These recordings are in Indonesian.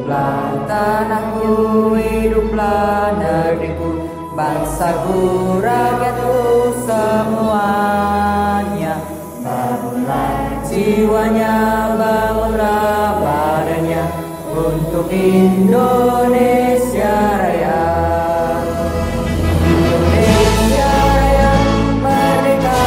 hiduplah tanahku, hiduplah negeriku, bangsaku, rakyatku semuanya. Bangunlah jiwanya, bangunlah badannya untuk Indonesia Raya. Indonesia Raya, merdeka,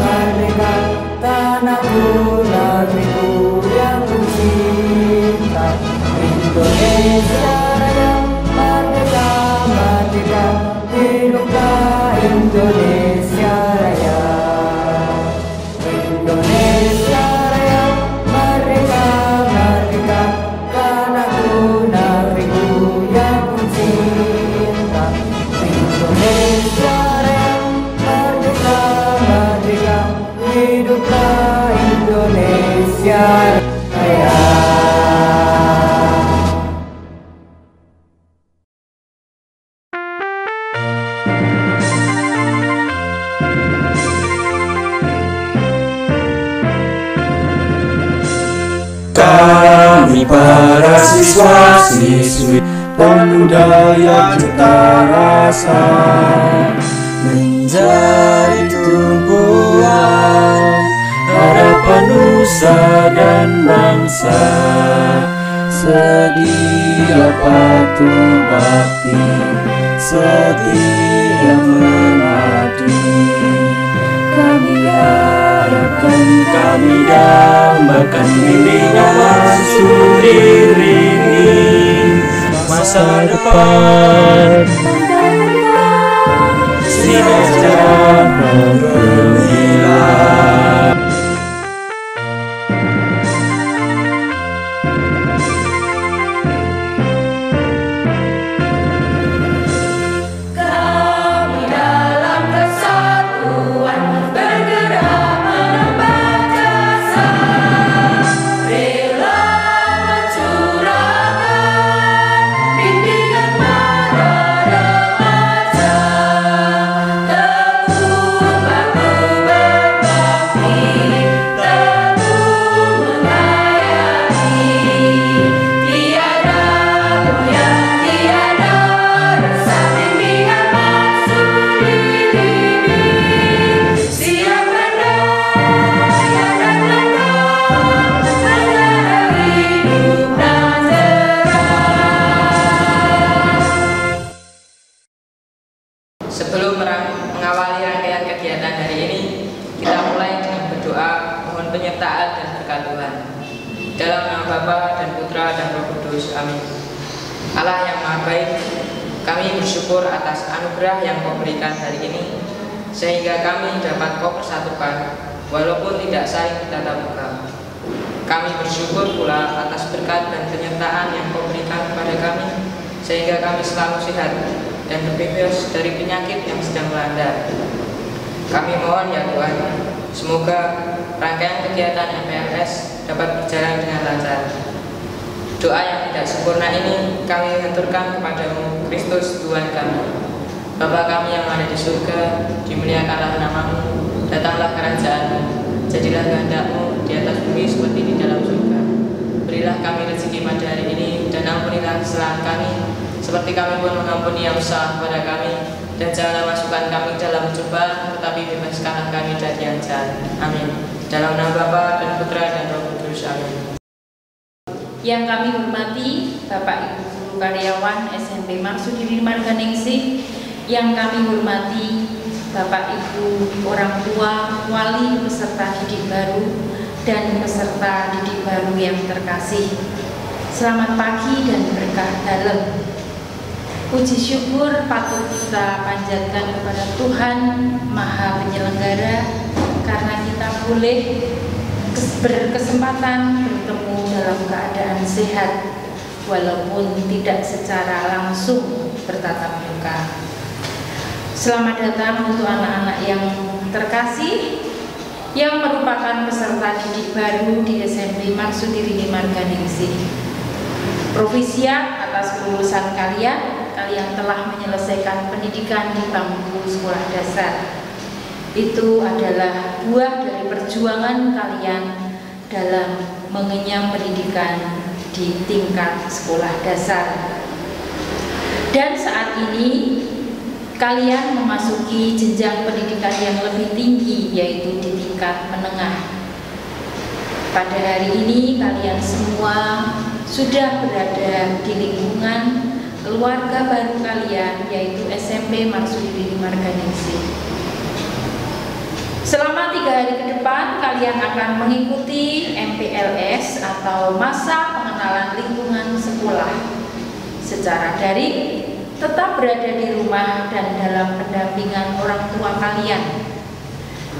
merdeka, tanahku, negeriku yang ku cinta. Indonesia Raya, merdeka, merdeka, hiduplah Indonesia Raya. Indonesia Raya, merdeka, merdeka, tanahku, negeriku yang ku cinta. Indonesia Raya, merdeka, merdeka, hiduplah Indonesia Raya. Kami para siswa-siswi pemuda yang cinta rasa menjadi tumpuan harapan nusa dan bangsa, sedia patuh bakti, setia mengabdi. Kami harapkan, kami dambakan bimbingan langsung diiringi masa depan sinar cerah gemilang. Kami dalam kesatuan bergerak menambah jasa, rela mencurahkan bimbingan para remaja. Tekun baku berbakti, teguh mengayahi, tiada goyang, tiada resah, bimbingan maksud diri. Siap berdaya dan lengkap antara hidup dan jerah. Sebelum mengawali rangkaian kegiatan hari ini, kita mulai dengan berdoa mohon penyertaan dan berkat Tuhan. Dalam nama Bapa dan Putra dan Roh Kudus, amin. Allah yang Maha Baik, kami bersyukur atas anugerah yang Kau berikan hari ini, sehingga kami dapat Kau persatukan, walaupun tidak saling bertatap muka. Kami bersyukur pula atas berkat dan penyertaan yang Kau berikan kepada kami, sehingga kami selalu sehat dan terbebas dari penyakit yang sedang melanda. Kami mohon ya Tuhan, semoga rangkaian kegiatan MPLS dapat berjalan dengan lancar. Doa yang tidak sempurna ini kami haturkan kepadamu, Kristus Tuhan kami. Bapa kami yang ada di surga, dimuliakanlah namamu, datanglah kerajaanmu, jadilah kehendak-Mu di atas bumi seperti di dalam surga. Berilah kami rezeki pada hari ini, dan ampunilah kesalahan kami, seperti kami pun mengampuni yang bersalah kepada kami, dan janganlah masukkan kami dalam cobaan, tetapi bebaskanlah kami dari yang jahat. Amin. Dalam nama Bapa dan Putra dan Roh Kudus. Amin. Yang kami hormati Bapak Ibu guru karyawan SMP Marsudiri Marganingsih, yang kami hormati Bapak Ibu orang tua, wali peserta didik baru, dan peserta didik baru yang terkasih. Selamat pagi dan berkah dalam. Puji syukur patut kita panjatkan kepada Tuhan Maha Penyelenggara, karena kita boleh berkesempatan bertemu dalam keadaan sehat, walaupun tidak secara langsung bertatap muka. Selamat datang untuk anak-anak yang terkasih yang merupakan peserta didik baru di SMP Marsudiri Marganingsih. Provisia atas kelulusan kalian telah menyelesaikan pendidikan di bangku sekolah dasar. Itu adalah buah dari perjuangan kalian dalam mengenyam pendidikan di tingkat sekolah dasar. Dan saat ini kalian memasuki jenjang pendidikan yang lebih tinggi, yaitu di tingkat menengah. Pada hari ini kalian semua sudah berada di lingkungan keluarga baru kalian, yaitu SMP Marsudiri Marganingsih. Selama 3 hari ke depan kalian akan mengikuti MPLS atau masa pengenalan lingkungan sekolah secara daring, tetap berada di rumah dan dalam pendampingan orang tua kalian.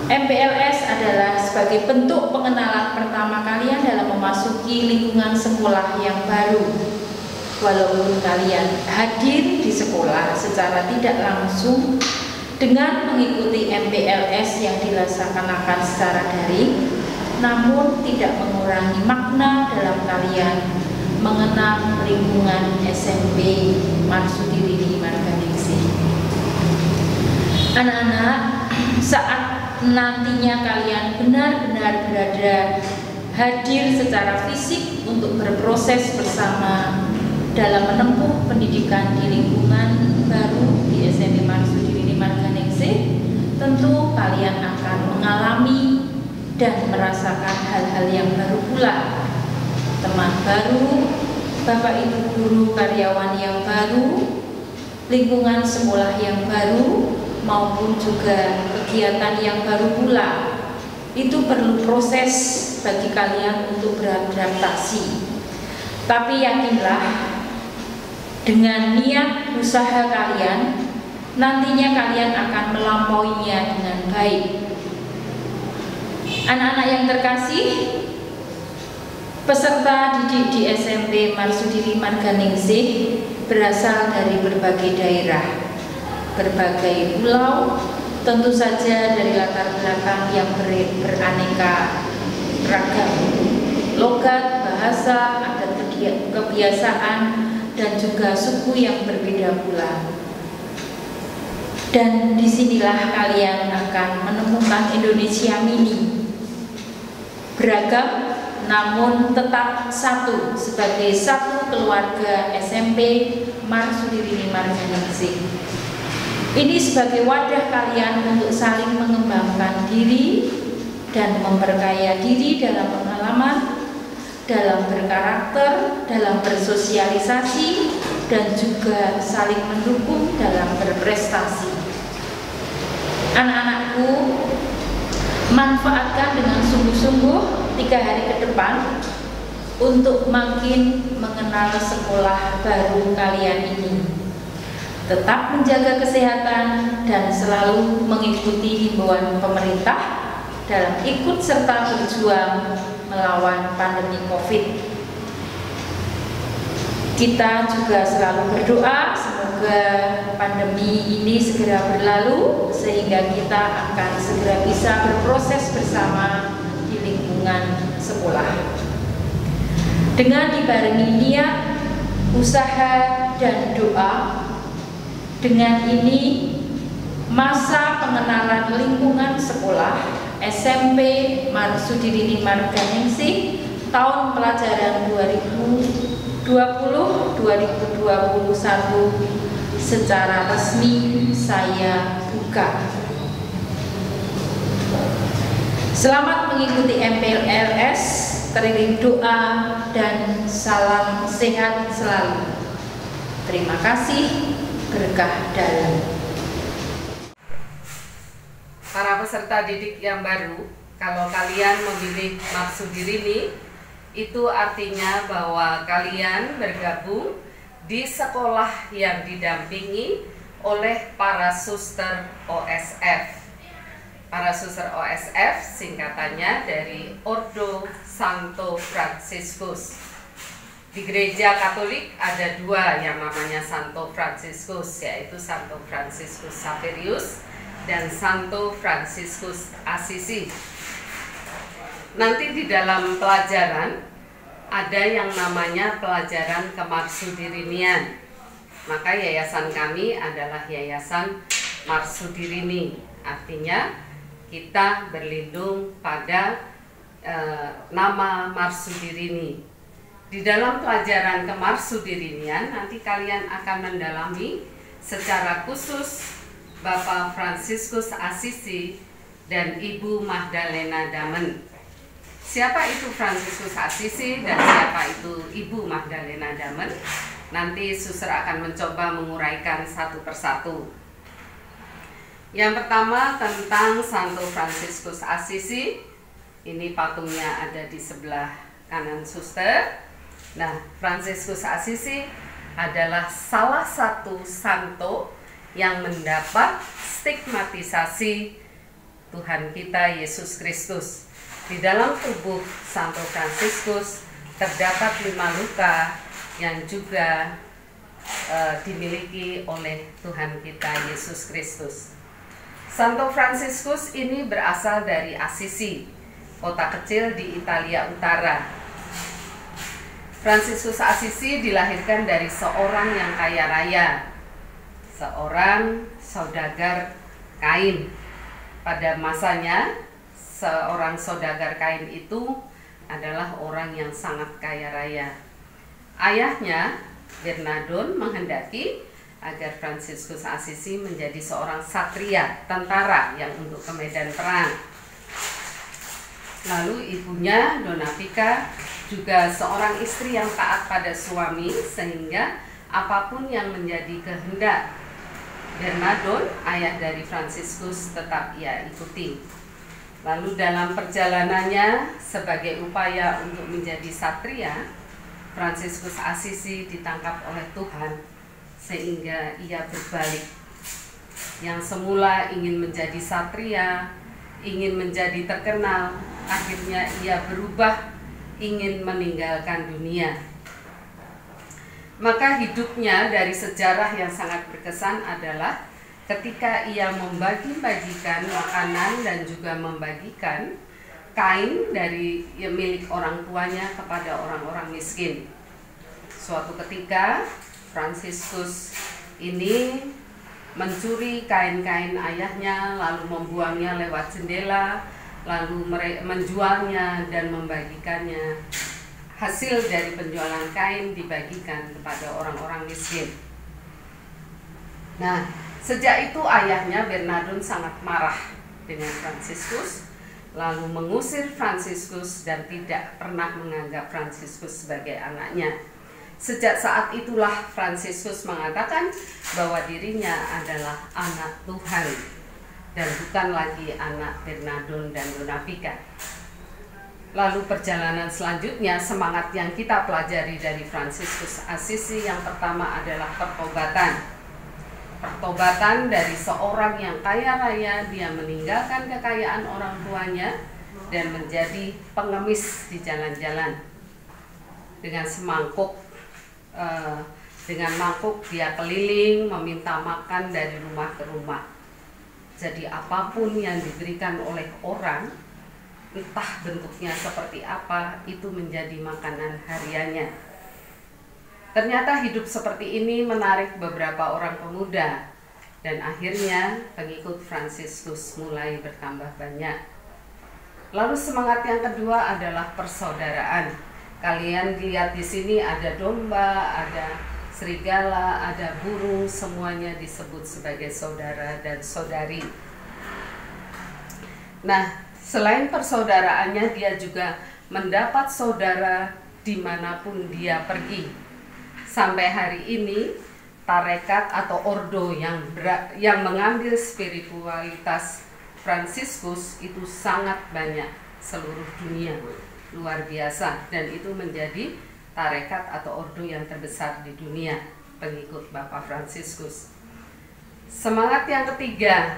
MPLS adalah sebagai bentuk pengenalan pertama kalian dalam memasuki lingkungan sekolah yang baru. Walaupun kalian hadir di sekolah secara tidak langsung dengan mengikuti MPLS yang dilaksanakan secara daring, namun tidak mengurangi makna dalam kalian mengenal lingkungan SMP Marsudiri Marganingsih. Anak-anak, saat nantinya kalian benar-benar berada hadir secara fisik untuk berproses bersama dalam menempuh pendidikan di lingkungan baru di SMP Marsudiri Marganingsih, tentu kalian akan mengalami dan merasakan hal-hal yang baru pula. Teman baru, Bapak Ibu guru karyawan yang baru, lingkungan sekolah yang baru, maupun juga kegiatan yang baru pula. Itu perlu proses bagi kalian untuk beradaptasi. Tapi yakinlah, dengan niat usaha kalian, nantinya kalian akan melampauinya dengan baik. Anak-anak yang terkasih, peserta didik di SMP Marsudiri Marganingsih berasal dari berbagai daerah, berbagai pulau, tentu saja dari latar belakang yang beraneka ragam, logat, bahasa, adat, kebiasaan, dan juga suku yang berbeda pula. Dan disinilah kalian akan menemukan Indonesia mini, beragam namun tetap satu, sebagai satu keluarga SMP Marsudiri Marganingsih. Ini sebagai wadah kalian untuk saling mengembangkan diri dan memperkaya diri dalam pengalaman, dalam berkarakter, dalam bersosialisasi, dan juga saling mendukung dalam berprestasi. Anak-anakku, manfaatkan dengan sungguh-sungguh 3 hari ke depan untuk makin mengenal sekolah baru kalian ini. Tetap menjaga kesehatan dan selalu mengikuti himbauan pemerintah dalam ikut serta berjuang melawan pandemi COVID. Kita juga selalu berdoa semoga pandemi ini segera berlalu sehingga kita akan segera bisa berproses bersama di lingkungan sekolah. Dengan dibarengi niat, usaha, dan doa, dengan ini masa pengenalan lingkungan sekolah SMP Marsudiri Marganingsih tahun pelajaran 2020-2021 secara resmi saya buka. Selamat mengikuti MPLS, teriring doa dan salam sehat selalu. Terima kasih, berkah dalam. Para peserta didik yang baru, kalau kalian memilih Marsudirini, itu artinya bahwa kalian bergabung di sekolah yang didampingi oleh para suster OSF. Para suster OSF singkatannya dari Ordo Santo Franciscus. Di gereja Katolik ada 2 yang namanya Santo Franciscus, yaitu Santo Franciscus Xaverius dan Santo Franciscus Assisi. Nanti di dalam pelajaran ada yang namanya pelajaran kemarsudirinian. Maka yayasan kami adalah Yayasan Marsudirini. Artinya kita berlindung pada nama Marsudirini. Di dalam pelajaran kemarsudirinian nanti kalian akan mendalami secara khusus Bapak Fransiskus Assisi dan Ibu Magdalena Damen. Siapa itu Fransiskus Assisi dan siapa itu Ibu Magdalena Damen? Nanti suster akan mencoba menguraikan satu persatu. Yang pertama tentang Santo Fransiskus Assisi. Ini patungnya ada di sebelah kanan suster. Nah, Fransiskus Assisi adalah salah satu santo yang mendapat stigmatisasi Tuhan kita Yesus Kristus. Di dalam tubuh Santo Fransiskus terdapat 5 luka yang juga dimiliki oleh Tuhan kita Yesus Kristus. Santo Fransiskus ini berasal dari Assisi, kota kecil di Italia Utara. Fransiskus Assisi dilahirkan dari seorang yang kaya raya, seorang saudagar kain. Pada masanya, seorang saudagar kain itu adalah orang yang sangat kaya raya. Ayahnya, Bernardon, menghendaki agar Fransiskus Assisi menjadi seorang satria, tentara yang untuk ke medan perang. Lalu ibunya, Donapika, juga seorang istri yang taat pada suami, sehingga apapun yang menjadi kehendak Bernardon, ayah dari Fransiskus, tetap ia ikuti. Lalu dalam perjalanannya sebagai upaya untuk menjadi satria, Fransiskus Assisi ditangkap oleh Tuhan sehingga ia berbalik. Yang semula ingin menjadi satria, ingin menjadi terkenal, akhirnya ia berubah, ingin meninggalkan dunia. Maka hidupnya dari sejarah yang sangat berkesan adalah ketika ia membagi-bagikan makanan dan juga membagikan kain dari milik orang tuanya kepada orang-orang miskin. Suatu ketika Fransiskus ini mencuri kain-kain ayahnya, lalu membuangnya lewat jendela, lalu menjualnya dan membagikannya. Hasil dari penjualan kain dibagikan kepada orang-orang miskin. Nah, sejak itu ayahnya Bernardon sangat marah dengan Fransiskus, lalu mengusir Fransiskus dan tidak pernah menganggap Fransiskus sebagai anaknya. Sejak saat itulah Fransiskus mengatakan bahwa dirinya adalah anak Tuhan dan bukan lagi anak Bernardon dan Donapika. Lalu perjalanan selanjutnya, semangat yang kita pelajari dari Fransiskus Assisi yang pertama adalah pertobatan. Pertobatan dari seorang yang kaya raya, dia meninggalkan kekayaan orang tuanya dan menjadi pengemis di jalan-jalan. Dengan mangkuk dia keliling meminta makan dari rumah ke rumah. Jadi apapun yang diberikan oleh orang, entah bentuknya seperti apa, itu menjadi makanan hariannya. Ternyata hidup seperti ini menarik beberapa orang pemuda, dan akhirnya pengikut Fransiskus mulai bertambah banyak. Lalu semangat yang kedua adalah persaudaraan. Kalian lihat di sini ada domba, ada serigala, ada burung, semuanya disebut sebagai saudara dan saudari. Nah, selain persaudaraannya, dia juga mendapat saudara dimanapun dia pergi. Sampai hari ini, tarekat atau ordo yang mengambil spiritualitas Fransiskus itu sangat banyak seluruh dunia, luar biasa, dan itu menjadi tarekat atau ordo yang terbesar di dunia, pengikut Bapak Fransiskus. Semangat yang ketiga,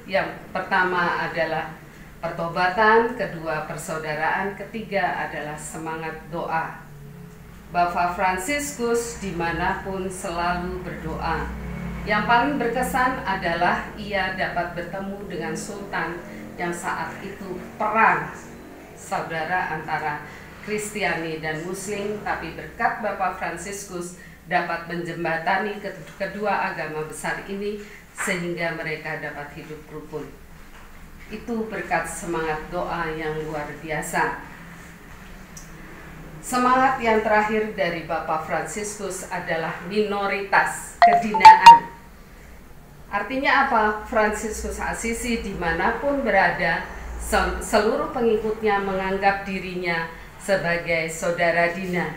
yang pertama adalah pertobatan, kedua persaudaraan, ketiga adalah semangat doa. Bapak Fransiskus dimanapun selalu berdoa. Yang paling berkesan adalah ia dapat bertemu dengan Sultan yang saat itu perang saudara antara Kristiani dan Muslim, tapi berkat Bapak Fransiskus dapat menjembatani kedua agama besar ini sehingga mereka dapat hidup rukun. Itu berkat semangat doa yang luar biasa. Semangat yang terakhir dari Bapak Fransiskus adalah minoritas, kedinaan. Artinya apa? Fransiskus Assisi dimanapun berada, seluruh pengikutnya menganggap dirinya sebagai saudara dina.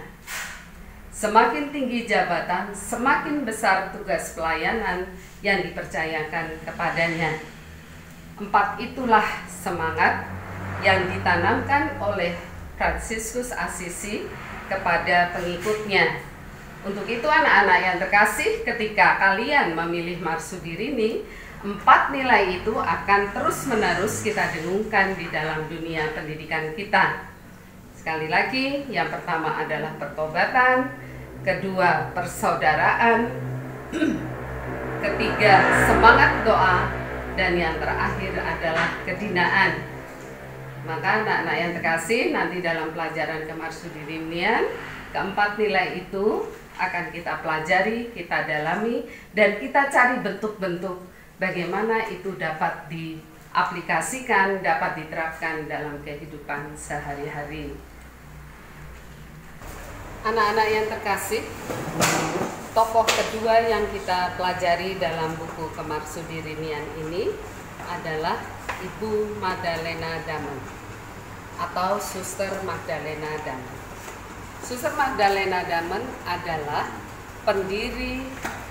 Semakin tinggi jabatan, semakin besar tugas pelayanan yang dipercayakan kepadanya. 4 itulah semangat yang ditanamkan oleh Fransiskus Assisi kepada pengikutnya. Untuk itu anak-anak yang terkasih, ketika kalian memilih Marsudirini, 4 nilai itu akan terus-menerus kita dengungkan di dalam dunia pendidikan kita. Sekali lagi, yang pertama adalah pertobatan, kedua persaudaraan, ketiga semangat doa, dan yang terakhir adalah kedinaan. Maka anak-anak yang terkasih, nanti dalam pelajaran kemarsudirinian, keempat nilai itu akan kita pelajari, kita dalami, dan kita cari bentuk-bentuk bagaimana itu dapat diaplikasikan, dapat diterapkan dalam kehidupan sehari-hari. Anak-anak yang terkasih, tokoh kedua yang kita pelajari dalam buku kemarsudirinian ini adalah Ibu Magdalena Damen atau Suster Magdalena Damen. Suster Magdalena Damen adalah pendiri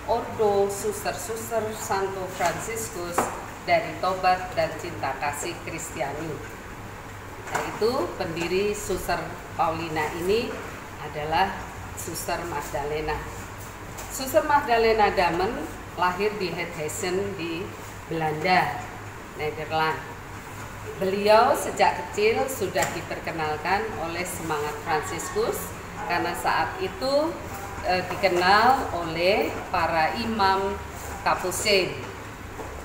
Ordo Suster-Suster Santo Fransiskus dari Tobat dan Cinta Kasih Kristiani. Yaitu pendiri Suster Paulina ini adalah Suster Magdalena. Suster Magdalena Damen lahir di Hessen di Belanda, Nederland. Beliau sejak kecil sudah diperkenalkan oleh semangat Fransiskus karena saat itu dikenal oleh para imam Kapusin.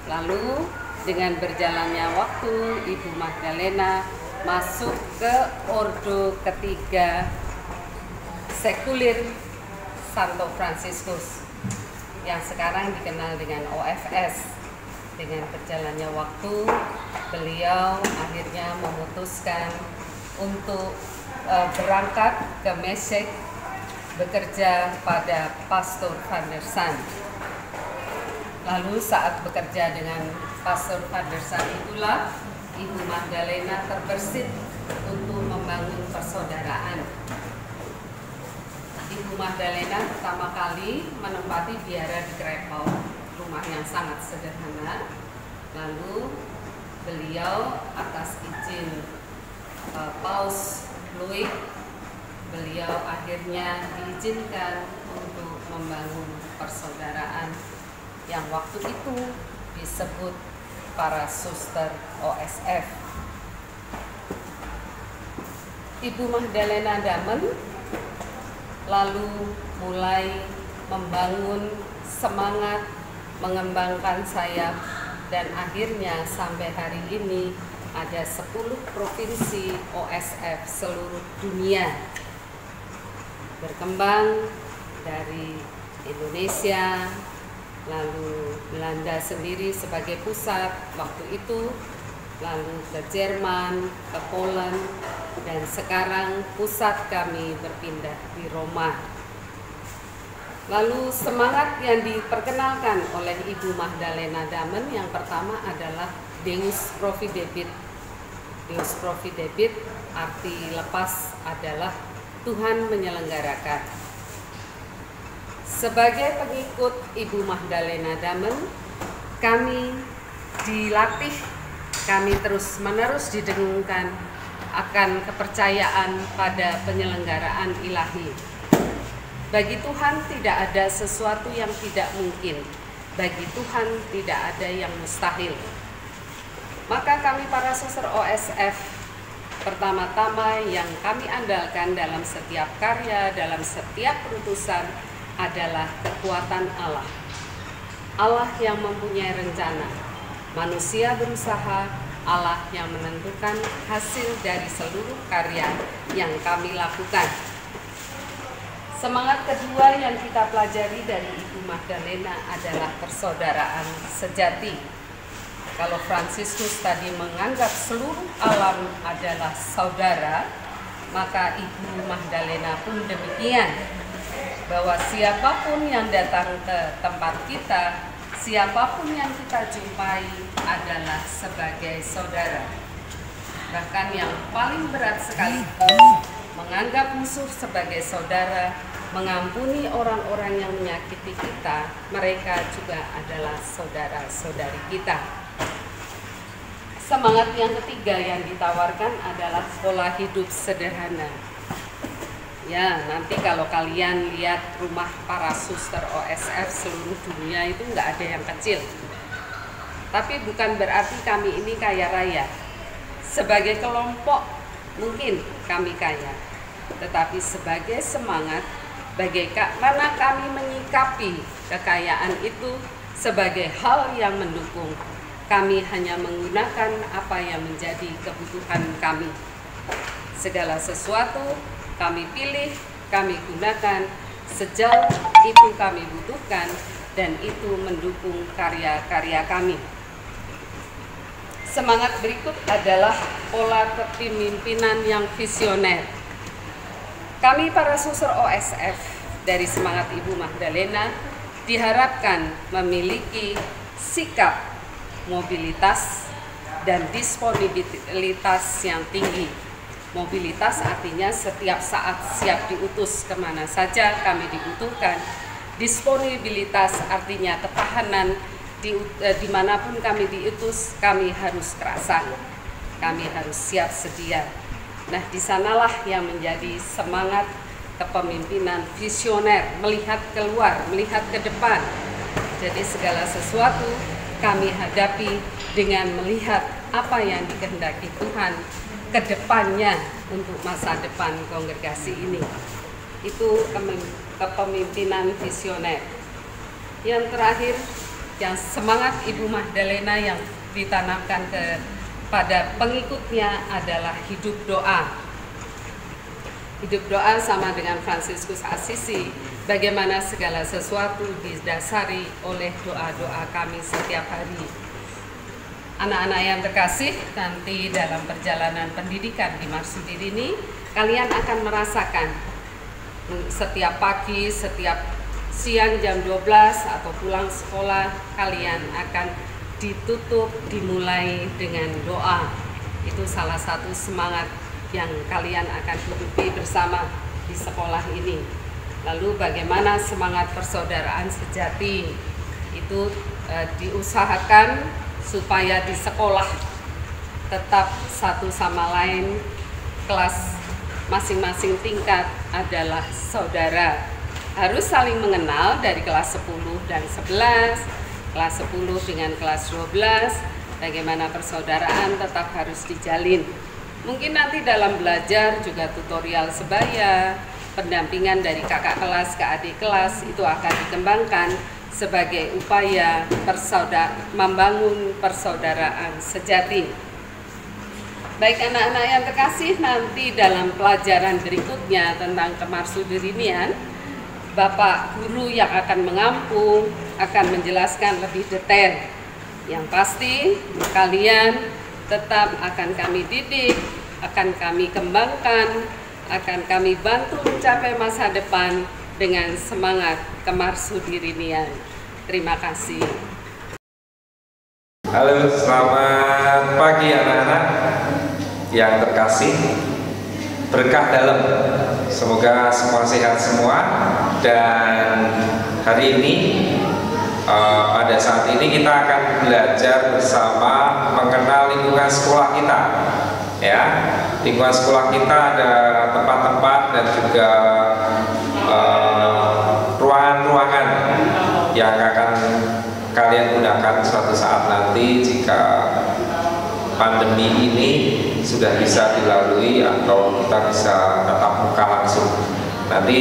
Lalu dengan berjalannya waktu, Ibu Magdalena masuk ke ordo ketiga sekuler Santo Fransiskus yang sekarang dikenal dengan OFS. Dengan berjalannya waktu, beliau akhirnya memutuskan untuk berangkat ke Mesik bekerja pada Pastor van der Saan. Lalu saat bekerja dengan Pastor van der Saan itulah Ibu Magdalena terbersit untuk membangun persaudaraan. Ibu Magdalena pertama kali menempati biara di Krepel, rumah yang sangat sederhana. Lalu beliau atas izin Paus Louis, beliau akhirnya diizinkan untuk membangun persaudaraan yang waktu itu disebut para suster OSF. Ibu Magdalena Damen lalu mulai membangun semangat, mengembangkan sayap, dan akhirnya sampai hari ini ada 10 provinsi OSF seluruh dunia, berkembang dari Indonesia, lalu Belanda sendiri sebagai pusat waktu itu, lalu ke Jerman, ke Poland, dan sekarang pusat kami berpindah di Roma. Lalu semangat yang diperkenalkan oleh Ibu Magdalena Damen yang pertama adalah Deus Providebit. Deus Providebit arti lepas adalah Tuhan menyelenggarakan. Sebagai pengikut Ibu Magdalena Damen, kami dilatih, kami terus-menerus didengungkan akan kepercayaan pada penyelenggaraan ilahi. Bagi Tuhan tidak ada sesuatu yang tidak mungkin. Bagi Tuhan tidak ada yang mustahil. Maka kami para suster OSF pertama-tama yang kami andalkan dalam setiap karya, dalam setiap keputusan adalah kekuatan Allah. Allah yang mempunyai rencana. Manusia berusaha, Allah yang menentukan hasil dari seluruh karya yang kami lakukan. Semangat kedua yang kita pelajari dari Ibu Magdalena adalah persaudaraan sejati. Kalau Fransiskus tadi menganggap seluruh alam adalah saudara, maka Ibu Magdalena pun demikian, bahwa siapapun yang datang ke tempat kita, siapapun yang kita jumpai adalah sebagai saudara. Bahkan yang paling berat sekalipun, menganggap musuh sebagai saudara, mengampuni orang-orang yang menyakiti kita, mereka juga adalah saudara-saudari kita. Semangat yang ketiga yang ditawarkan adalah pola hidup sederhana. Ya, nanti kalau kalian lihat rumah para suster OSF seluruh dunia itu nggak ada yang kecil. Tapi bukan berarti kami ini kaya raya. Sebagai kelompok mungkin kami kaya, tetapi sebagai semangat, bagaimana kami menyikapi kekayaan itu sebagai hal yang mendukung. Kami hanya menggunakan apa yang menjadi kebutuhan kami. Segala sesuatu kami pilih, kami gunakan sejauh itu kami butuhkan dan itu mendukung karya-karya kami. Semangat berikut adalah pola kepemimpinan yang visioner. Kami para suster OSF dari Semangat Ibu Magdalena diharapkan memiliki sikap mobilitas dan disponibilitas yang tinggi. Mobilitas artinya setiap saat siap diutus kemana saja kami dibutuhkan. Disponibilitas artinya ketahanan dimanapun kami diutus, kami harus kerasan, kami harus siap sedia. Nah, disanalah yang menjadi semangat kepemimpinan visioner, melihat keluar, melihat ke depan. Jadi segala sesuatu kami hadapi dengan melihat apa yang dikehendaki Tuhan ke depannya untuk masa depan kongregasi ini. Itu kepemimpinan visioner. Yang terakhir, yang semangat Ibu Magdalena yang ditanamkan kepada pengikutnya adalah hidup doa. Hidup doa sama dengan Fransiskus Assisi, bagaimana segala sesuatu didasari oleh doa-doa kami setiap hari. Anak-anak yang terkasih, nanti dalam perjalanan pendidikan di Marsudi ini, kalian akan merasakan setiap pagi, setiap siang jam 12 atau pulang sekolah, kalian akan ditutup, dimulai dengan doa. Itu salah satu semangat yang kalian akan hidupi bersama di sekolah ini. Lalu bagaimana semangat persaudaraan sejati itu diusahakan supaya di sekolah tetap satu sama lain, kelas masing-masing tingkat adalah saudara. Harus saling mengenal dari kelas 10 dan 11, kelas 10 dengan kelas 12, bagaimana persaudaraan tetap harus dijalin. Mungkin nanti dalam belajar juga tutorial sebaya, pendampingan dari kakak kelas ke adik kelas itu akan dikembangkan sebagai upaya membangun persaudaraan sejati. Baik anak-anak yang terkasih, nanti dalam pelajaran berikutnya tentang kemarsudirian, Bapak Guru yang akan mengampung akan menjelaskan lebih detail. Yang pasti kalian tetap akan kami didik, akan kami kembangkan, akan kami bantu mencapai masa depan dengan semangat kemarsudirian. Terima kasih. Halo, selamat pagi anak-anak yang terkasih. Berkah dalam, semoga semua sehat semua. Dan hari ini pada saat ini kita akan belajar bersama mengenal lingkungan sekolah kita. Ya, lingkungan sekolah kita ada tempat-tempat dan juga ruangan-ruangan yang akan kalian gunakan suatu saat nanti jika pandemi ini sudah bisa dilalui atau kita bisa tatap muka langsung. Nanti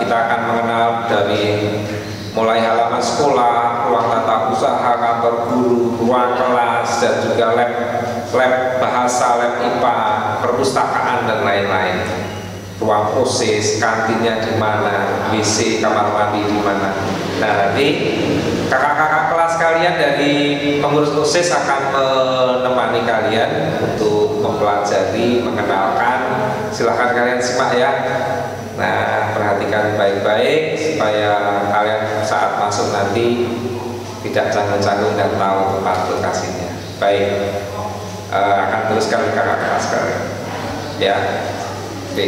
kita akan mengenal dari mulai halaman sekolah, ruang tata usaha, kantor guru, ruang kelas, dan juga lab bahasa, lab IPA, perpustakaan dan lain-lain. Ruang OSIS, kantinnya di mana, WC, kamar mandi di mana. Nah, nanti kakak-kakak kelas kalian dari pengurus OSIS akan menemani kalian untuk mempelajari, mengenalkan silahkan kalian simak ya. Nah, perhatikan baik-baik supaya kalian saat masuk nanti tidak canggung-canggung dan tahu tempat lokasinya. Baik, akan teruskan ke kakak sekarang. Ya, oke.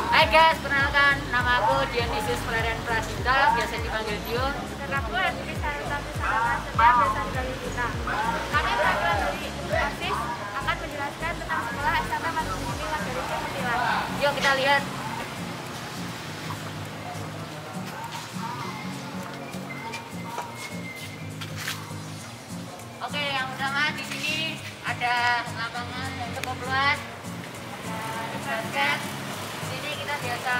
Hai guys, perkenalkan nama aku Dionysius Valerian Pradita, biasa dipanggil Dio. Dan aku Edwin Sarasati Sarana Setia, biasa dipanggil Dita. Kami perwakilan dari OSIS akan menjelaskan tentang sekolah SMP Marsudini Marganingsih Munthilan. Yuk kita lihat. Oke, yang pertama di sini ada lapangan yang cukup luas, ada basket. Di sini kita biasa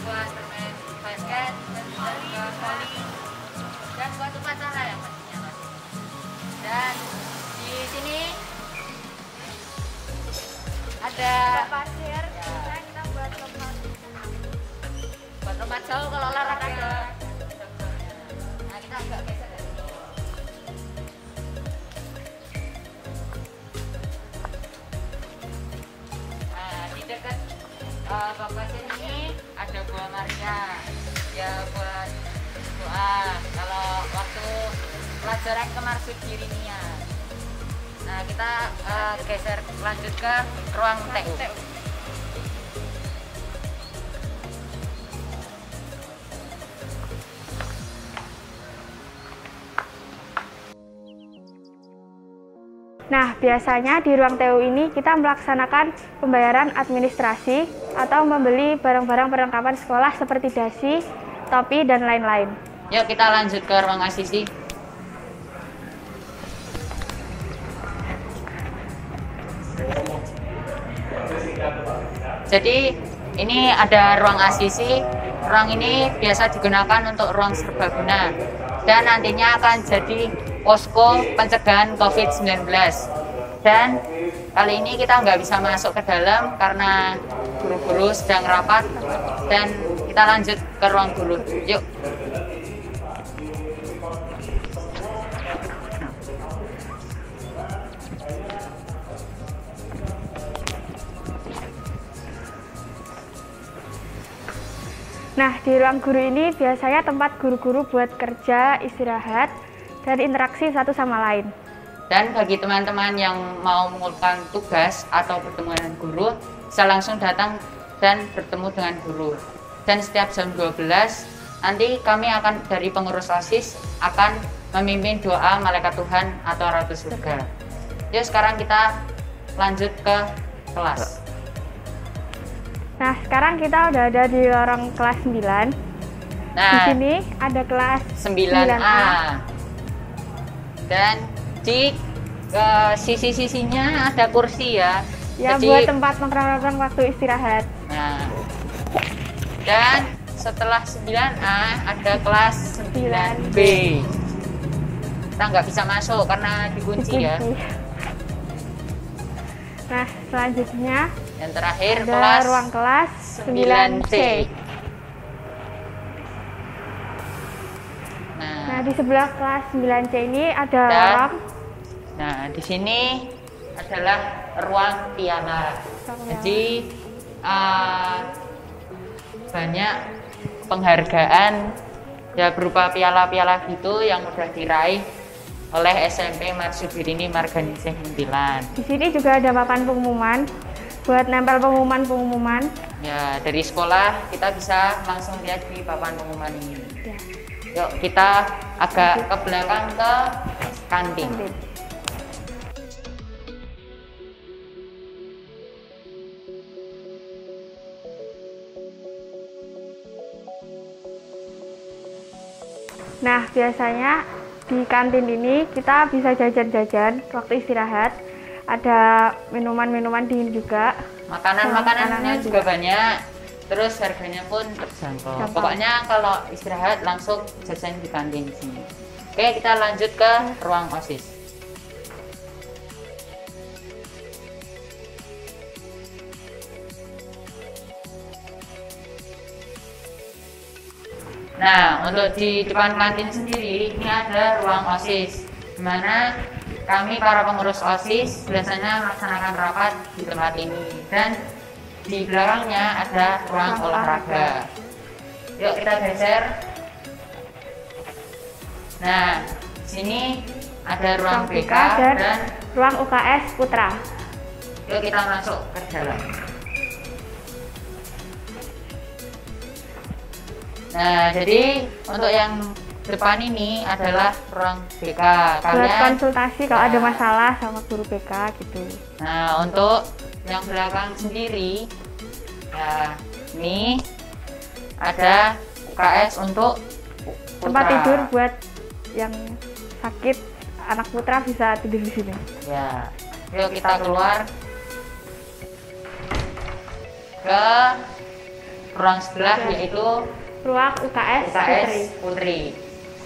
buat bermain basket dan juga voli dan buat upacara ya pastinya mas. Dan di sini ada Pasir, biasanya kita buat lompat jauh kalau olahraga. Nah kita agak geser dari sini. Nah di dekat bak pasir ini ada buah Maria ya buat doa kalau waktu pelajaran ke Marsudinia. Nah kita geser lanjut ke ruang TU. Nah, biasanya di ruang TU ini kita melaksanakan pembayaran administrasi atau membeli barang-barang perlengkapan sekolah seperti dasi, topi, dan lain-lain. Yuk kita lanjut ke ruang asisi. Jadi ini ada ruang asisi. Ruang ini biasa digunakan untuk ruang serbaguna dan nantinya akan jadi posko pencegahan COVID-19. Dan kali ini kita nggak bisa masuk ke dalam karena guru-guru sedang rapat dan kita lanjut ke ruang guru. Yuk. Nah, di ruang guru ini biasanya tempat guru-guru buat kerja, istirahat, dan interaksi satu sama lain. Dan bagi teman-teman yang mau mengumpulkan tugas atau bertemu dengan guru, bisa langsung datang dan bertemu dengan guru. Dan setiap jam 12, nanti kami akan dari pengurus OSIS akan memimpin doa malaikat Tuhan atau Ratu Surga. Yuk sekarang kita lanjut ke kelas. Nah, sekarang kita udah ada di lorong kelas 9. Nah, di sini ada kelas 9A. Dan di sisi-sisinya ada kursi ya. Ya, jadi, buat tempat nongkrong-nongkrong waktu istirahat. Nah, dan setelah 9A ada kelas 9B. Kita nggak bisa masuk karena dikunci ya. Nah, selanjutnya yang terakhir ada kelas ruang kelas 9C. Nah, di sebelah kelas 9C ini ada ruang. Nah, di sini adalah ruang piala. Jadi banyak penghargaan ya berupa piala-piala gitu yang udah diraih oleh SMP Marsudirini Marganingsih Munthilan. Di sini juga ada papan pengumuman buat nempel pengumuman-pengumuman. Ya, dari sekolah kita bisa langsung lihat di papan pengumuman ini. Ya. Yuk, kita agak ke belakang ke kantin. Nah, biasanya di kantin ini kita bisa jajan-jajan waktu istirahat. Ada minuman-minuman dingin juga. Makanan-makanannya juga banyak. terus harganya pun terjangkau. Gampang. Pokoknya kalau istirahat langsung jajan di kantin sini. Oke, kita lanjut ke ruang OSIS. Nah, untuk di depan kantin sendiri ini ada ruang OSIS, di mana kami para pengurus OSIS biasanya melaksanakan rapat di tempat ini, dan di belakangnya ada ruang olahraga. Yuk kita geser. Nah, sini ada ruang BK dan ruang UKS Putra. yuk kita masuk ke dalam. Nah, jadi untuk yang depan ini adalah ruang BK. Buat konsultasi kalau ada masalah sama guru BK gitu. Nah, untuk yang belakang sendiri, ya ini ada UKS untuk Tempat putra. tidur buat yang sakit, anak putra bisa tidur di sini. Ya, yuk kita keluar ke ruang sebelah, yaitu Ruang UKS Putri. Putri.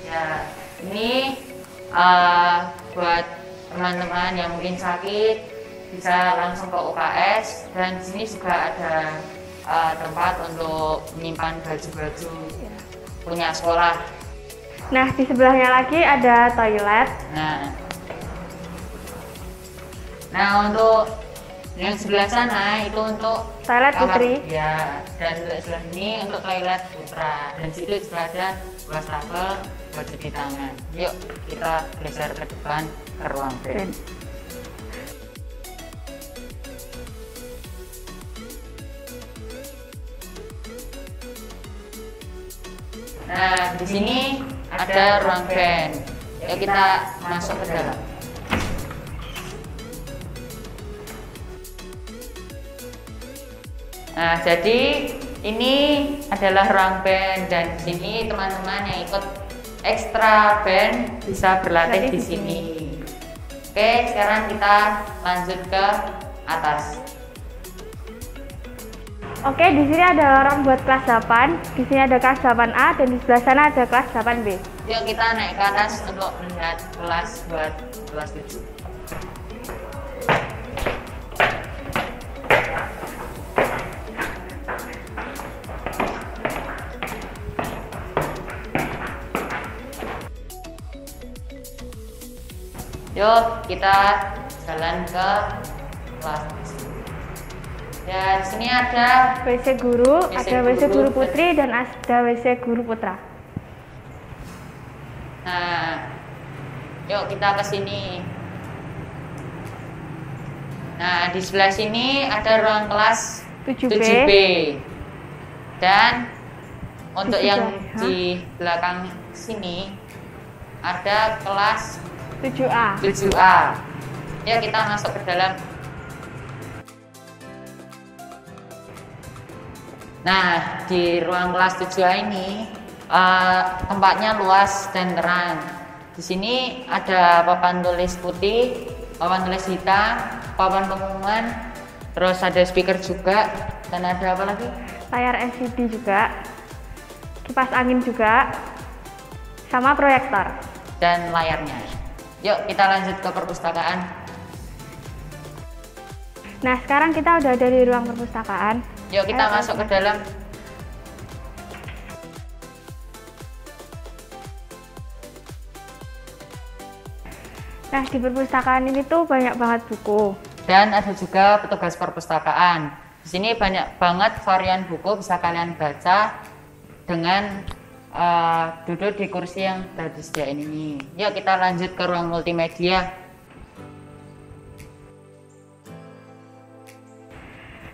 Ya, ini buat teman-teman yang mungkin sakit bisa langsung ke UKS, dan di sini juga ada tempat untuk menyimpan baju-baju punya sekolah. Nah, di sebelahnya lagi ada toilet. Nah untuk yang sebelah sana itu untuk Toilet kamar, putri. ya, dan untuk sebelah ini untuk toilet putra, dan situ juga ada wastafel buat cuci tangan. Yuk kita geser ke depan ke ruang band. Nah, di sini ada ruang band. Yuk kita masuk ke dalam. Nah, jadi ini adalah ruang band, dan di sini teman-teman yang ikut ekstra band bisa berlatih di sini. Oke, sekarang kita lanjut ke atas. Oke, di sini ada orang buat kelas 8. Di sini ada kelas 8A dan di sebelah sana ada kelas 8B. Yuk kita naik ke atas untuk melihat kelas buat kelas 7. Yuk kita jalan ke kelas. Ya, di sini ada WC guru, WC ada WC guru. guru putri dan ada WC guru putra. Nah, yuk kita ke sini. Nah, di sebelah sini ada ruang kelas 7B. Dan untuk 7B, yang di belakang sini ada kelas 7A. 7A. Yuk kita masuk ke dalam. Nah, di ruang kelas 7A ini tempatnya luas dan terang. Di sini ada papan tulis putih, papan tulis hitam, papan pengumuman, terus ada speaker juga, dan ada apa lagi? Layar LCD juga, kipas angin juga, sama proyektor. Dan layarnya. Yuk kita lanjut ke perpustakaan. Nah, sekarang kita udah ada di ruang perpustakaan. Yuk kita masuk ke dalam. Nah, di perpustakaan ini tuh banyak banget buku. Dan ada juga petugas perpustakaan. Di sini banyak banget varian buku bisa kalian baca dengan duduk di kursi yang sudah disediain ini. Yuk kita lanjut ke ruang multimedia.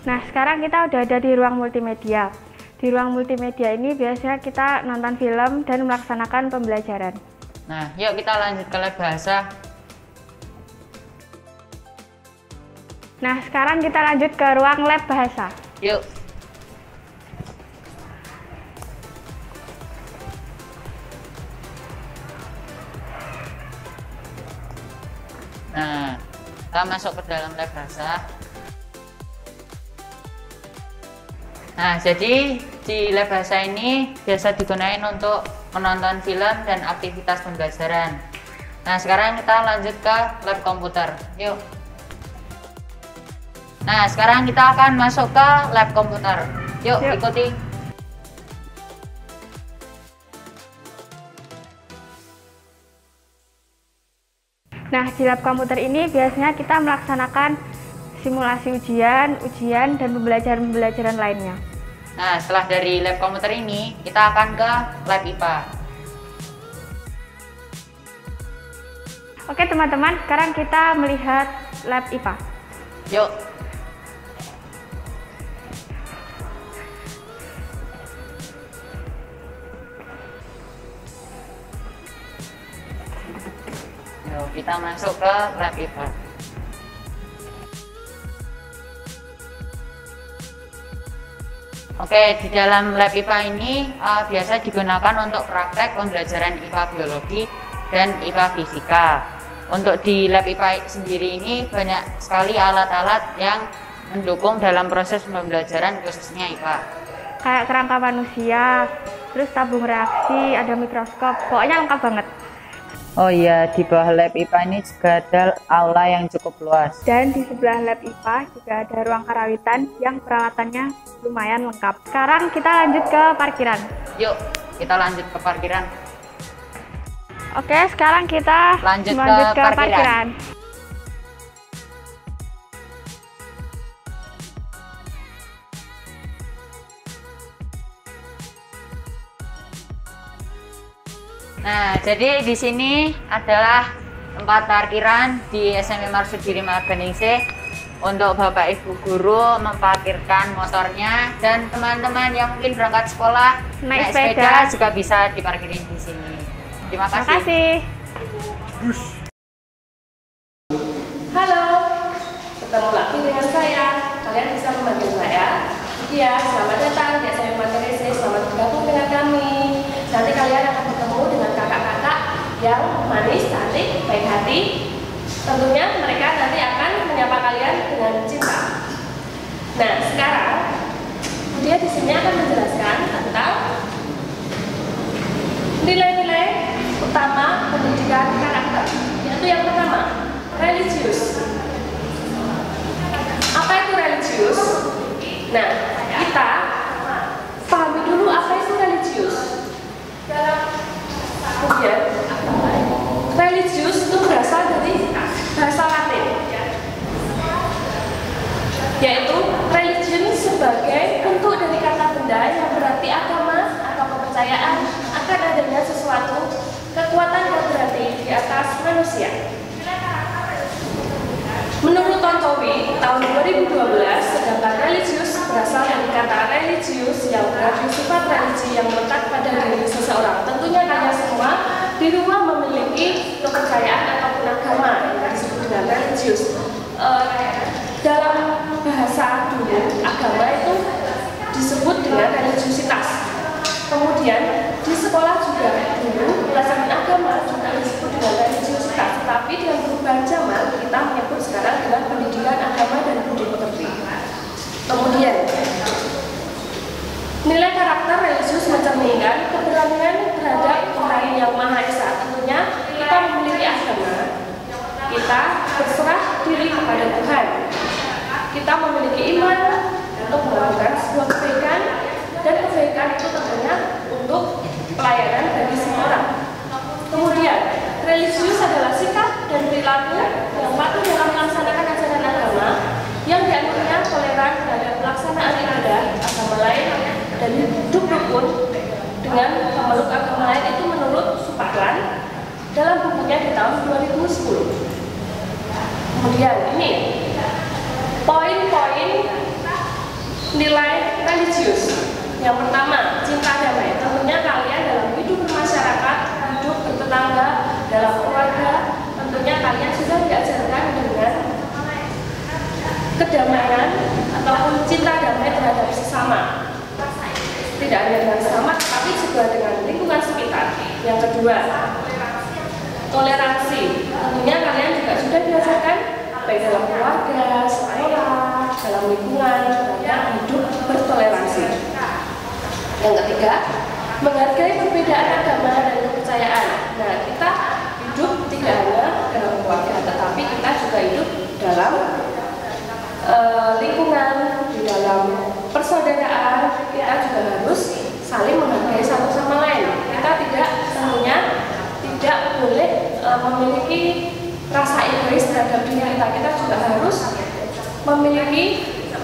Nah, sekarang kita udah ada di ruang multimedia. Di ruang multimedia ini biasanya kita nonton film dan melaksanakan pembelajaran. Nah, yuk kita lanjut ke lab bahasa. Nah, sekarang kita lanjut ke ruang lab bahasa. Yuk. Nah, kita masuk ke dalam lab bahasa. Nah, jadi di lab bahasa ini biasa digunakan untuk menonton film dan aktivitas pembelajaran. Nah, sekarang kita lanjut ke lab komputer. Yuk. Nah, sekarang kita akan masuk ke lab komputer. Yuk. Ikuti. Nah, di lab komputer ini biasanya kita melaksanakan simulasi ujian, dan pembelajaran lainnya. Nah, setelah dari lab komputer ini, kita akan ke lab IPA. Oke teman-teman, sekarang kita melihat lab IPA. Yuk. Yuk, kita masuk ke lab IPA. Oke, di dalam lab IPA ini biasa digunakan untuk praktek pembelajaran IPA biologi dan IPA fisika. Untuk di lab IPA sendiri ini banyak sekali alat-alat yang mendukung dalam proses pembelajaran khususnya IPA. Kayak kerangka manusia, terus tabung reaksi, ada mikroskop, pokoknya lengkap banget. Oh iya, di bawah lab IPA ini juga ada aula yang cukup luas. Dan di sebelah lab IPA juga ada ruang karawitan yang peralatannya lumayan lengkap. Sekarang kita lanjut ke parkiran. Yuk, kita lanjut ke parkiran. Oke, sekarang kita lanjut ke parkiran. Nah, jadi di sini adalah tempat parkiran di SMP Marsudiri Marganingsih untuk Bapak Ibu guru memparkirkan motornya, dan teman-teman yang mungkin berangkat sekolah naik sepeda juga bisa diparkirin di sini. Terima kasih. Halo, ketemu lagi dengan saya. Kalian bisa membantu saya? Iya, selamat datang di SMP Marganingsih. Selamat bergabung dengan kami. Nanti kalian akan bertemu dengan kakak-kakak yang manis, cantik, baik hati. Tentunya mereka nanti akan menyapa kalian dengan cinta. Nah, sekarang dia di sini akan menjelaskan tentang nilai-nilai utama pendidikan karakter. Yaitu yang pertama, religius. Apa itu religius? Nah, kita pahami dulu apa itu religius. Kemudian, religius itu berasal dari bahasa Latin, yaitu religion sebagai bentuk dari kata benda yang berarti agama atau kepercayaan akan adanya sesuatu kekuatan yang berarti di atas manusia. Menurut Tontowi tahun 2012, sedangkan religius berasal dari kata religius yang berarti sifat religi yang melekat pada diri seseorang. Tentunya kalian semua di rumah memiliki kepercayaan ataupun agama yang disebut dengan religius. Dalam bahasa dulu, agama itu disebut dengan religiusitas. Kemudian di sekolah juga dulu pelajaran agama juga disebut dengan religiusitas. Tapi dengan perubahan zaman kita menyebut sekarang dengan pendidikan agama dan budi pekerti. Kemudian nilai karakter religius mencerminkan keberanian terhadap Tuhan yang Maha Esa. Tentunya kita memiliki agama, kita berserah diri kepada Tuhan, kita memiliki iman untuk melakukan sebuah kebaikan, dan kebaikan itu tentunya untuk pelayanan bagi semua orang. Kemudian religius adalah sikap dan perilaku yang patuh dalam melaksanakan ajaran agama, yang dianutnya toleran terhadap pelaksanaan ibadah agama lain dan hidup rukun dengan pemeluk agama lain. Itu menurut Supaklan dalam bukunya di tahun 2010. Kemudian ini poin-poin nilai religius. Yang pertama, cinta damai. Tentunya kalian dalam hidup bermasyarakat, hidup bertetangga, dalam keluarga, tentunya kalian sudah diajarkan dengan kedamaian ataupun cinta damai terhadap sesama. Tidak hanya dengan sesama, tapi juga dengan lingkungan sekitar. Yang kedua, toleransi. Tentunya kalian juga sudah diajarkan baik dalam keluarga, sekolah, dalam lingkungan, tentang hidup bertoleransi. Yang ketiga, menghargai perbedaan agama dan kepercayaan. Nah, kita hidup tidak hanya dalam keluarga, tetapi kita juga hidup dalam lingkungan, di dalam persaudaraan. Kita juga harus saling menghargai satu sama lain. Kita tentunya tidak boleh memiliki rasa egois terhadap diri kita. Kita juga harus memiliki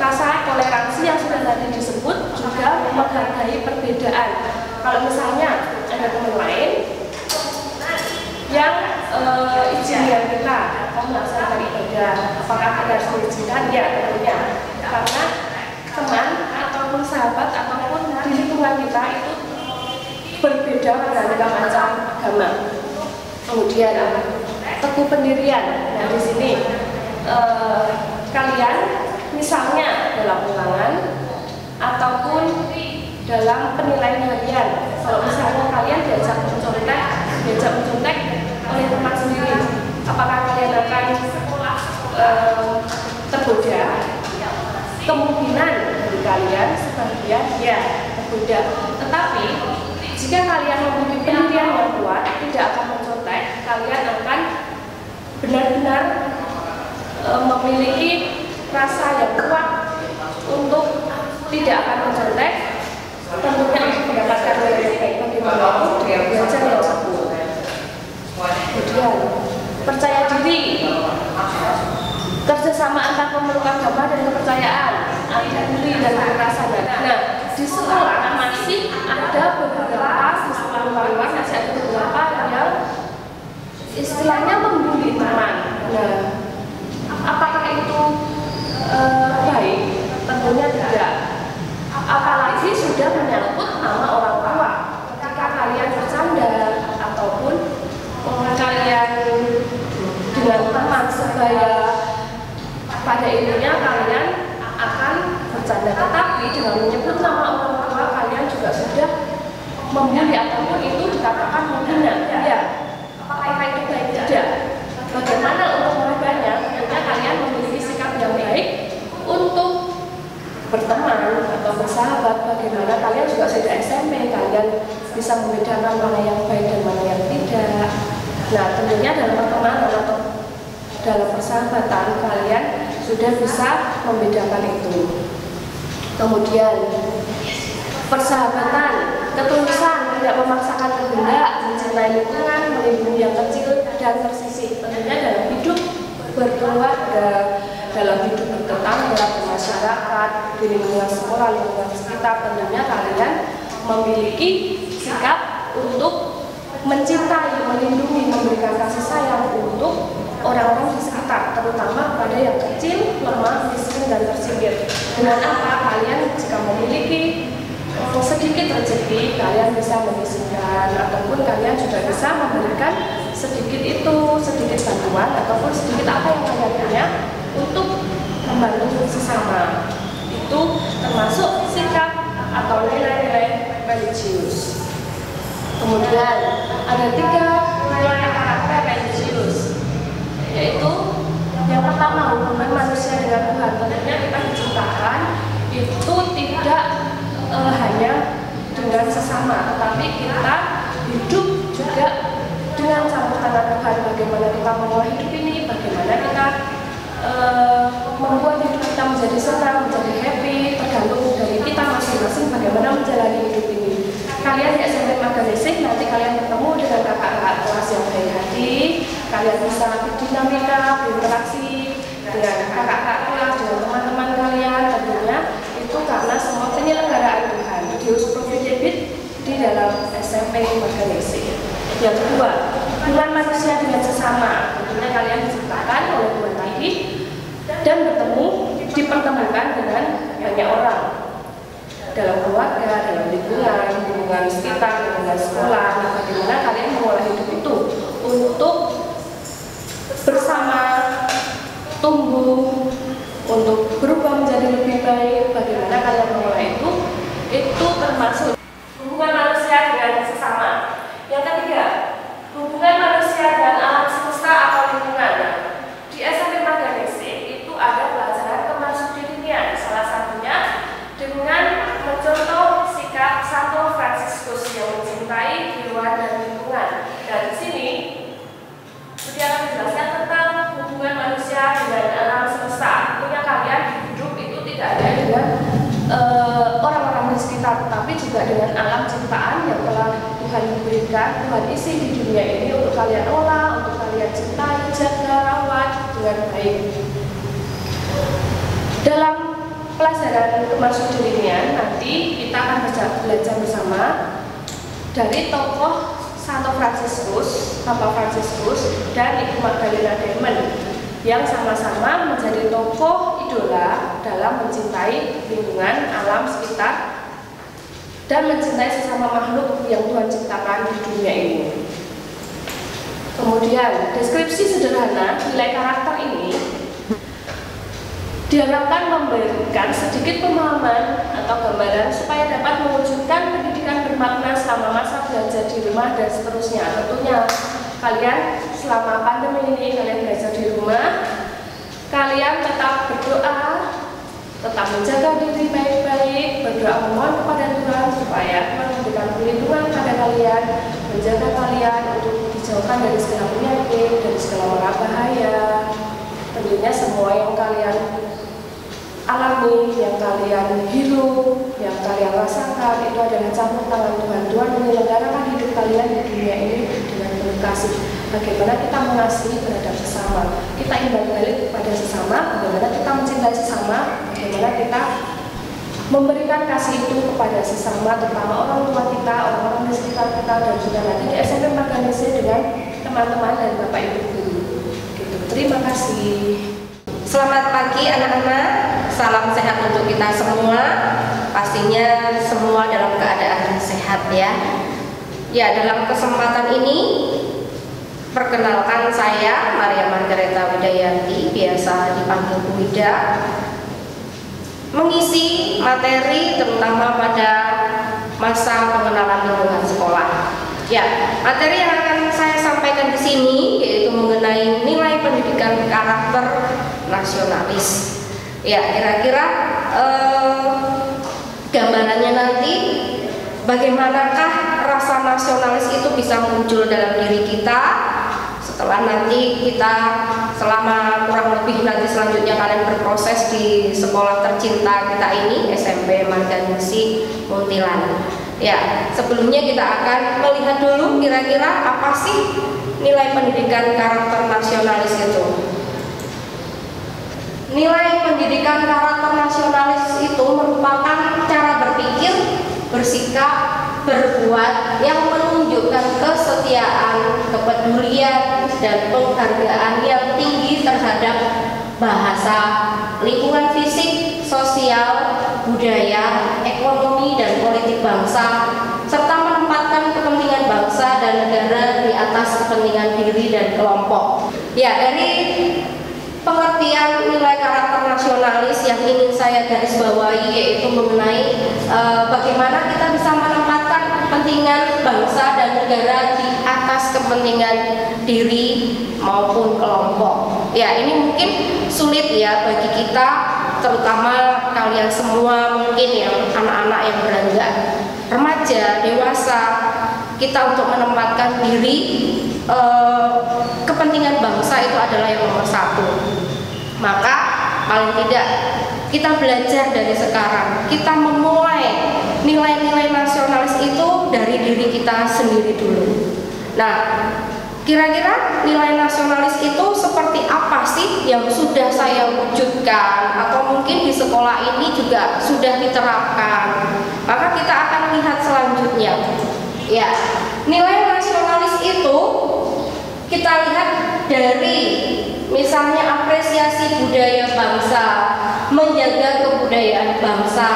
rasa toleransi yang sudah tadi disebut, juga menghargai perbedaan. Kalau misalnya ada teman lain yang izin dengan kita mau melaksanakan ibadah, apakah kita harus mengizinkan? Ya, tentunya. Karena teman ataupun sahabat ataupun di lingkungan kita itu berbeda beragam macam agama. Kemudian teguh pendirian. Nah, di sini kalian misalnya dalam ulangan ataupun dalam penilaian harian, kalau misalnya kalian diajak mencontek oleh teman sendiri, apakah kalian akan tergoda? Kemungkinan dari kalian sebagian ya tergoda, tetapi jika kalian memiliki pendirian yang kuat, tidak akan mencontek, kalian akan benar-benar memiliki rasa yang kuat untuk tidak akan mencontek. Tentunya untuk mendapatkan nilai yang baik, bagaimana itu dengan belajar yang cukup. Kemudian percaya diri, kerjasama antar pemeluk agama dan kepercayaan, adil dan kekerasan. Nah, di sekolah masih ada beberapa, di sekolah luar masih ada beberapa yang istilahnya membuli teman. Nah, apakah itu baik? Tentunya tidak. Apalagi sudah menyangkut nama orang tua. Ketika kalian bercanda ataupun kalian dengan teman sebaya, pada intinya kalian akan bercanda, tetapi dengan menyebut nama orang tua kalian juga sudah membuli ataupun itu dikatakan menghina. Ya, apakah itu baik? Tidak. Bagaimana untuk merubahnya? Tentunya kalian memiliki sikap yang baik untuk berteman atau bersahabat. Bagaimana kalian juga sudah SMP, kalian bisa membedakan mana yang baik dan mana yang tidak. Nah, tentunya dalam pertemanan atau dalam persahabatan kalian sudah bisa membedakan itu. Kemudian persahabatan, ketulusan, tidak memaksakan kehendak, mencintai lingkungan, melindungi yang kecil dan tersisih. Tentunya dalam hidup berkeluarga, dalam hidup bertetangga, bermasyarakat, di lingkungan sekolah, lingkungan sekitar, tentunya kalian memiliki sikap untuk mencintai, melindungi, memberikan kasih sayang untuk orang-orang di sekitar, terutama pada yang kecil, lemah, miskin, dan tersinggir. Dengan apa? Kalian jika memiliki sedikit rezeki, kalian bisa menyisihkan, ataupun kalian juga bisa memberikan sedikit itu, sedikit bantuan, ataupun sedikit apa yang kalian punya untuk membantu sesama. Itu termasuk sikap atau nilai-nilai religius. Kemudian ada 3 nilai karakter religius, yaitu yang pertama hubungan manusia dengan Tuhan. Tentunya kita diciptakan itu tidak hanya dengan sesama, tetapi kita hidup juga dengan campur tangan Tuhan. Bagaimana kita mengolah hidup ini, bagaimana kita membuat hidup kita menjadi senang, menjadi happy, tergantung dari kita masing-masing bagaimana menjalani hidup ini. Kalian di SMP Maganesik nanti kalian bertemu dengan kakak-kakak kelas yang baik hati, kalian bisa berdinamika, berinteraksi dengan kakak-kakak kelas, dengan teman-teman kalian. Tentunya itu karena semua penyelenggaraan Tuhan Deus Providebit di dalam SMP Maganesik. Yang kedua, hubungan manusia dengan sesama. Tentunya kalian diciptakan oleh Tuhan tadi dan bertemu, dipertemukan dengan banyak orang dalam keluarga, dalam lingkungan sekitar, lingkungan sekolah. Nah, bagaimana kalian mengolah hidup itu untuk bersama tumbuh, untuk berubah menjadi lebih baik. Bagaimana kalian mengolah itu termasuk hubungan manusia dengan sesama. Yang ketiga, hubungan manusia dengan alam semesta atau lingkungan. Di SMP Maganesik itu ada pelajaran kemaskulinan, salah satunya dengan mencontoh sikap satu juga dengan alam ciptaan yang telah Tuhan berikan, Tuhan isi di dunia ini untuk kalian olah, untuk kalian cintai, jaga, rawat dengan baik. Dalam pelajaran kemasuk dirinya nanti kita akan belajar bersama dari tokoh Santo Fransiskus, Papa Fransiskus dan Ibu Magdalena Diamond yang sama-sama menjadi tokoh idola dalam mencintai lingkungan alam sekitar dan mencintai sesama makhluk yang Tuhan ciptakan di dunia ini. Kemudian deskripsi sederhana nilai karakter ini diharapkan memberikan sedikit pemahaman atau gambaran supaya dapat mewujudkan pendidikan bermakna selama masa belajar di rumah dan seterusnya. Tentunya kalian selama pandemi ini kalian belajar di rumah, kalian tetap berdoa, tetap menjaga diri baik-baik, berdoa memohon kepada Tuhan supaya Tuhan memberikan perlindungan pada kalian, menjaga kalian untuk dijauhkan dari segala penyakit, dari segala mara bahaya. Tentunya semua yang kalian alami, yang kalian hirup, yang kalian rasakan itu adalah campur tangan Tuhan. Tuhan menyelenggarakan hidup kalian di dunia ini dengan penuh kasih. Bagaimana kita mengasihi terhadap sesama, kita imbang balik kepada sesama, bagaimana kita mencintai sesama, bagaimana kita memberikan kasih itu kepada sesama, terutama orang tua kita, orang-orang di sekitar kita, dan juga nanti di SMP Marganese dengan teman-teman dan Bapak Ibu guru. Gitu. Terima kasih. Selamat pagi anak-anak, salam sehat untuk kita semua. Pastinya semua dalam keadaan sehat ya. Ya, dalam kesempatan ini perkenalkan saya Maria Margareta Widayanti, biasa dipanggil Bu Wida, mengisi materi terutama pada masa pengenalan lingkungan sekolah. Ya, materi yang akan saya sampaikan di sini yaitu mengenai nilai pendidikan karakter nasionalis. Ya, kira-kira gambarannya nanti bagaimanakah rasa nasionalis itu bisa muncul dalam diri kita setelah nanti kita selama kurang lebih nanti selanjutnya kalian berproses di sekolah tercinta kita ini, SMP Marganese Muntilan. Ya, sebelumnya kita akan melihat dulu kira-kira apa sih nilai pendidikan karakter nasionalis itu. Nilai pendidikan karakter nasionalis itu merupakan cara berpikir, bersikap, berbuat yang menunjukkan kesetiaan, kepedulian, dan penghargaan yang tinggi terhadap bahasa, lingkungan fisik, sosial, budaya, ekonomi, dan politik bangsa, serta menempatkan kepentingan bangsa dan negara di atas kepentingan diri dan kelompok. Ya, dari pengertian nilai karakter nasionalis yang ingin saya garis bawahi yaitu mengenai bagaimana kita bisa menempatkan kepentingan bangsa dan negara di atas kepentingan diri maupun kelompok. Ya, ini mungkin sulit ya bagi kita, terutama kalian semua mungkin yang anak-anak yang beranjak remaja, dewasa, kita untuk menempatkan diri kepentingan bangsa itu adalah yang nomor satu. Maka paling tidak kita belajar dari sekarang, kita memulai nilai-nilai nasionalis itu dari diri kita sendiri dulu. Nah, kira-kira nilai nasionalis itu seperti apa sih yang sudah saya wujudkan atau mungkin di sekolah ini juga sudah diterapkan? Maka kita akan lihat selanjutnya. Ya, nilai nasionalis itu kita lihat dari misalnya apresiasi budaya bangsa, menjaga kebudayaan bangsa,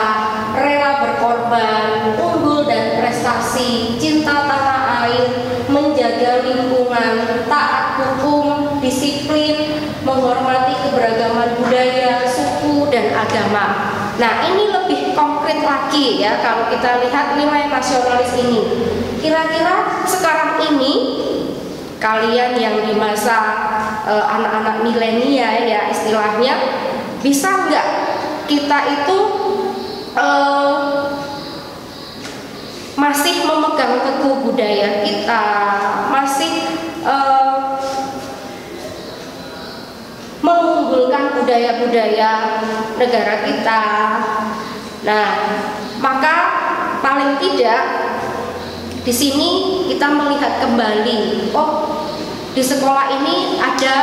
rela berkorban, unggul dan prestasi, cinta tanah air, menjaga lingkungan, taat hukum, disiplin, menghormati keberagaman budaya, suku, dan agama. Nah, ini lebih konkret lagi ya kalau kita lihat nilai nasionalis ini. Kira-kira sekarang ini kalian yang di masa anak-anak milenial ya istilahnya, bisa nggak kita itu masih memegang teguh budaya kita, masih mengunggulkan budaya-budaya negara kita. Nah, maka paling tidak di sini kita melihat kembali, oh di sekolah ini ada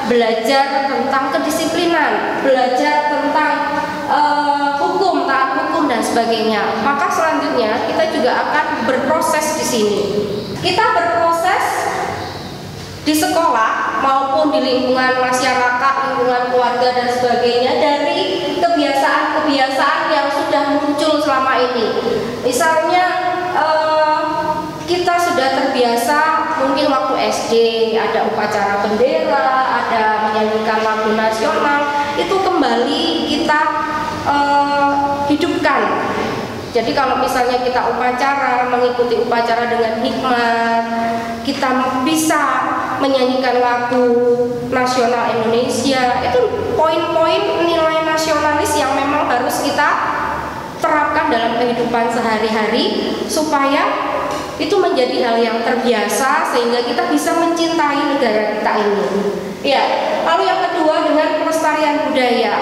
belajar tentang kedisiplinan, belajar tentang hukum, taat hukum dan sebagainya. Maka selanjutnya kita juga akan berproses di sini. Kita berproses di sekolah maupun di lingkungan masyarakat, lingkungan keluarga dan sebagainya dari kebiasaan-kebiasaan yang sudah muncul selama ini. Misalnya kita sudah terbiasa mungkin waktu SD ada upacara bendera, ada menyanyikan lagu nasional, itu kembali kita hidupkan. Jadi kalau misalnya kita upacara, mengikuti upacara dengan hikmat, kita bisa menyanyikan lagu nasional Indonesia, itu poin-poin nilai nasionalis yang memang harus kita terapkan dalam kehidupan sehari-hari supaya itu menjadi hal yang terbiasa sehingga kita bisa mencintai negara kita ini. Ya, lalu yang kedua dengan pelestarian budaya.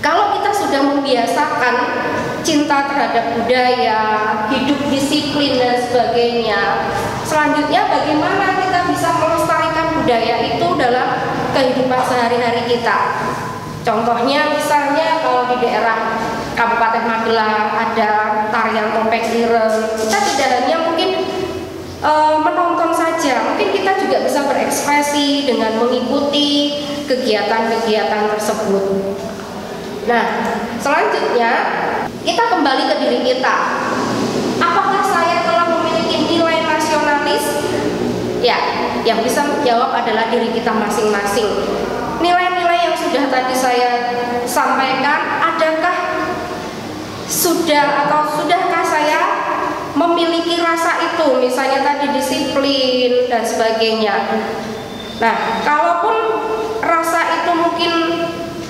Kalau kita sudah membiasakan cinta terhadap budaya, hidup disiplin dan sebagainya, selanjutnya bagaimana kita bisa melestarikan budaya itu dalam kehidupan sehari-hari kita. Contohnya misalnya kalau di daerah Kabupaten Magelang ada tarian topeng ireng, kita tidak hanya mungkin menonton saja, mungkin kita juga bisa berekspresi dengan mengikuti kegiatan-kegiatan tersebut. Nah, selanjutnya kita kembali ke diri kita. Apakah saya telah memiliki nilai nasionalis? Ya, yang bisa menjawab adalah diri kita masing-masing. Nilai-nilai yang sudah tadi saya sampaikan, sudahkah saya memiliki rasa itu, misalnya tadi disiplin dan sebagainya. Nah, kalaupun rasa itu mungkin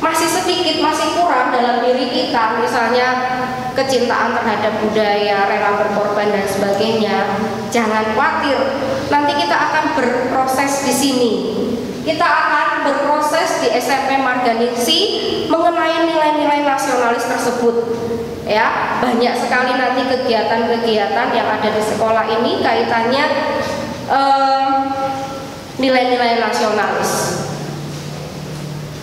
masih sedikit, masih kurang dalam diri kita, misalnya kecintaan terhadap budaya, rela berkorban dan sebagainya, jangan khawatir. Nanti kita akan berproses di sini. Kita akan berproses di SMP Marganingsi mengenai nilai-nilai nasionalis tersebut. Ya, banyak sekali nanti kegiatan-kegiatan yang ada di sekolah ini kaitannya nilai-nilai nasionalis.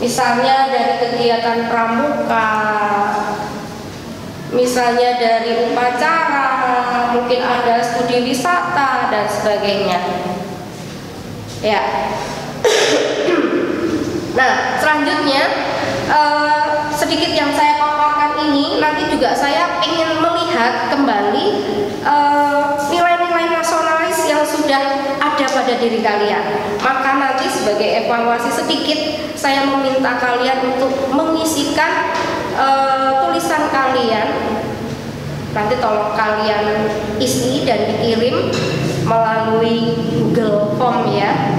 Misalnya dari kegiatan pramuka, misalnya dari upacara, mungkin ada studi wisata dan sebagainya. Ya. Nah, selanjutnya sedikit yang saya paparkan ini, nanti juga saya ingin melihat kembali nilai-nilai nasionalis yang sudah ada pada diri kalian. Maka nanti sebagai evaluasi sedikit, saya meminta kalian untuk mengisikan tulisan kalian. Nanti tolong kalian isi dan dikirim melalui Google Form ya.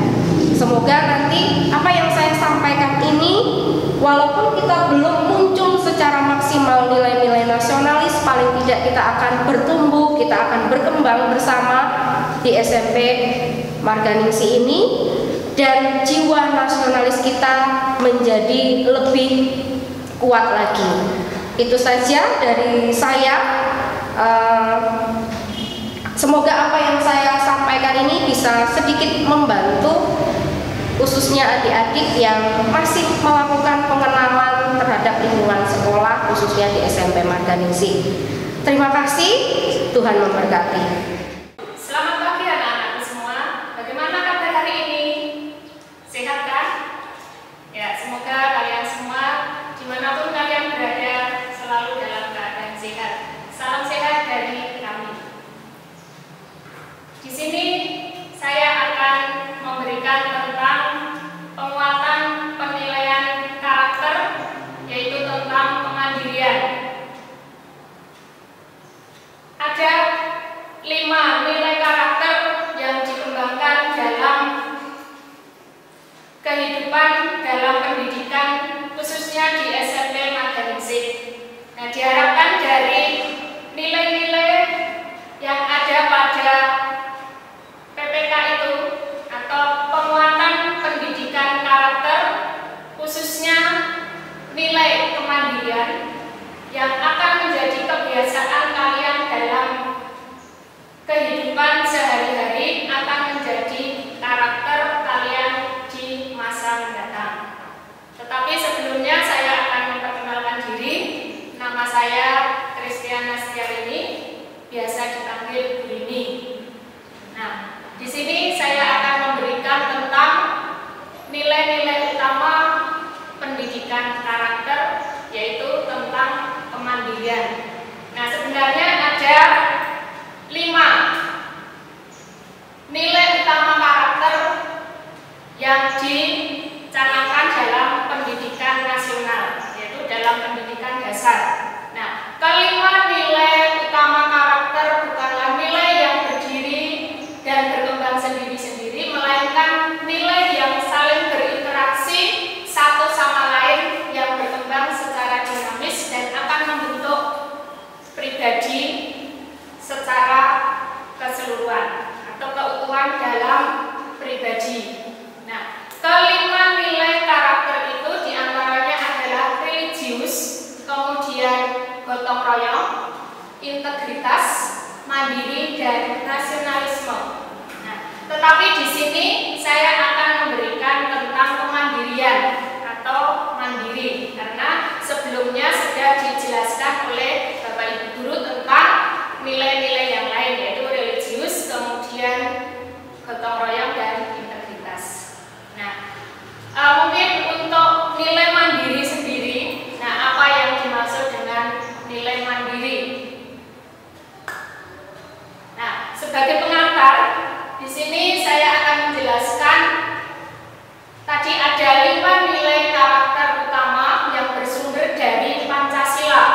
Semoga nanti apa yang saya sampaikan ini, walaupun kita belum muncul secara maksimal nilai-nilai nasionalis, paling tidak kita akan bertumbuh, kita akan berkembang bersama di SMP Marganingsi ini, dan jiwa nasionalis kita menjadi lebih kuat lagi. Itu saja dari saya. Semoga apa yang saya sampaikan ini bisa sedikit membantu khususnya adik-adik yang masih melakukan pengenalan terhadap lingkungan sekolah, khususnya di SMP Marganingsi. Terima kasih, Tuhan memberkati. Selamat pagi anak-anakku semua. Bagaimana kabar hari ini? Sehat kan? Ya, semoga kalian semua dimanapun kalian berada selalu dalam keadaan sehat. Salam sehat dari kami. Di sini saya akan memberikan tentang penguatan penilaian karakter, yaitu tentang kemandirian. Ada 5 nilai karakter yang dikembangkan dalam kehidupan, dalam pendidikan, khususnya di SMP Marganingsi. Nah, diharapkan dari nilai-nilai yang ada pada PPK itu atau penguatan pendidikan karakter, khususnya nilai kemandirian, yang akan menjadi kebiasaan kalian dalam kehidupan sehari-hari, akan menjadi karakter kalian di masa mendatang. Tetapi sebelumnya saya akan memperkenalkan diri. Nama saya Kristiana Setiarini, biasa dipanggil Bu Rini. Nah, di sini saya akan memberikan tentang nilai-nilai utama pendidikan karakter, yaitu tentang kemandirian. Nah, sebenarnya ada 5 nilai utama karakter yang dicanangkan dalam pendidikan nasional, yaitu dalam pendidikan dasar. Nah, kelima nilai utama karakter bukanlah nilai yang berdiri dan berkembang sendiri-sendiri, melainkan nilai yang saling berinteraksi satu sama lain, yang berkembang secara dinamis dan akan membentuk pribadi secara keseluruhan atau keutuhan dalam pribadi. Nah, kelima nilai karakter itu diantaranya adalah religius, kemudian gotong royong, integritas, mandiri, dan nasionalisme. Nah, tetapi di sini saya akan memberikan tentang kemandirian atau mandiri, karena sebelumnya sudah dijelaskan oleh Bapak Ibu guru tentang nilai-nilai yang lain, yaitu religius, kemudian gotong royong, dan integritas. Nah, mungkin untuk nilai mandiri sendiri, nah apa yang dimaksud dengan nilai mandiri? Nah, sebagai pengantar, di sini saya akan menjelaskan tadi ada 5 nilai karakter utama yang bersumber dari Pancasila,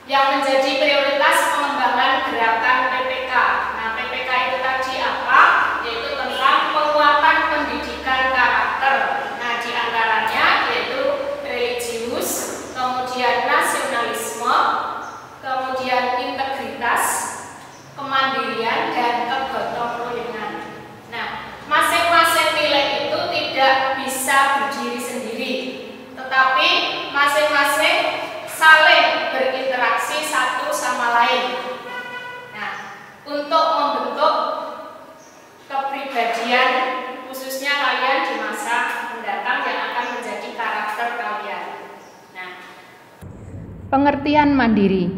yang menjadi prioritas pengembangan gerakan PPK. Nah, PPK itu tadi apa? Yaitu tentang penguatan pendidikan karakter. Nah, diantaranya yaitu religius, kemudian nasionalisme, kemudian integritas, kemandirian, dan kegotong royongan. Nah, masing-masing nilai itu tidak bisa berdiri sendiri, tetapi masing-masing saling berinteraksi satu sama lain. Nah, untuk membentuk kepribadian khususnya kalian di masa mendatang yang akan menjadi karakter kalian. Nah, pengertian mandiri.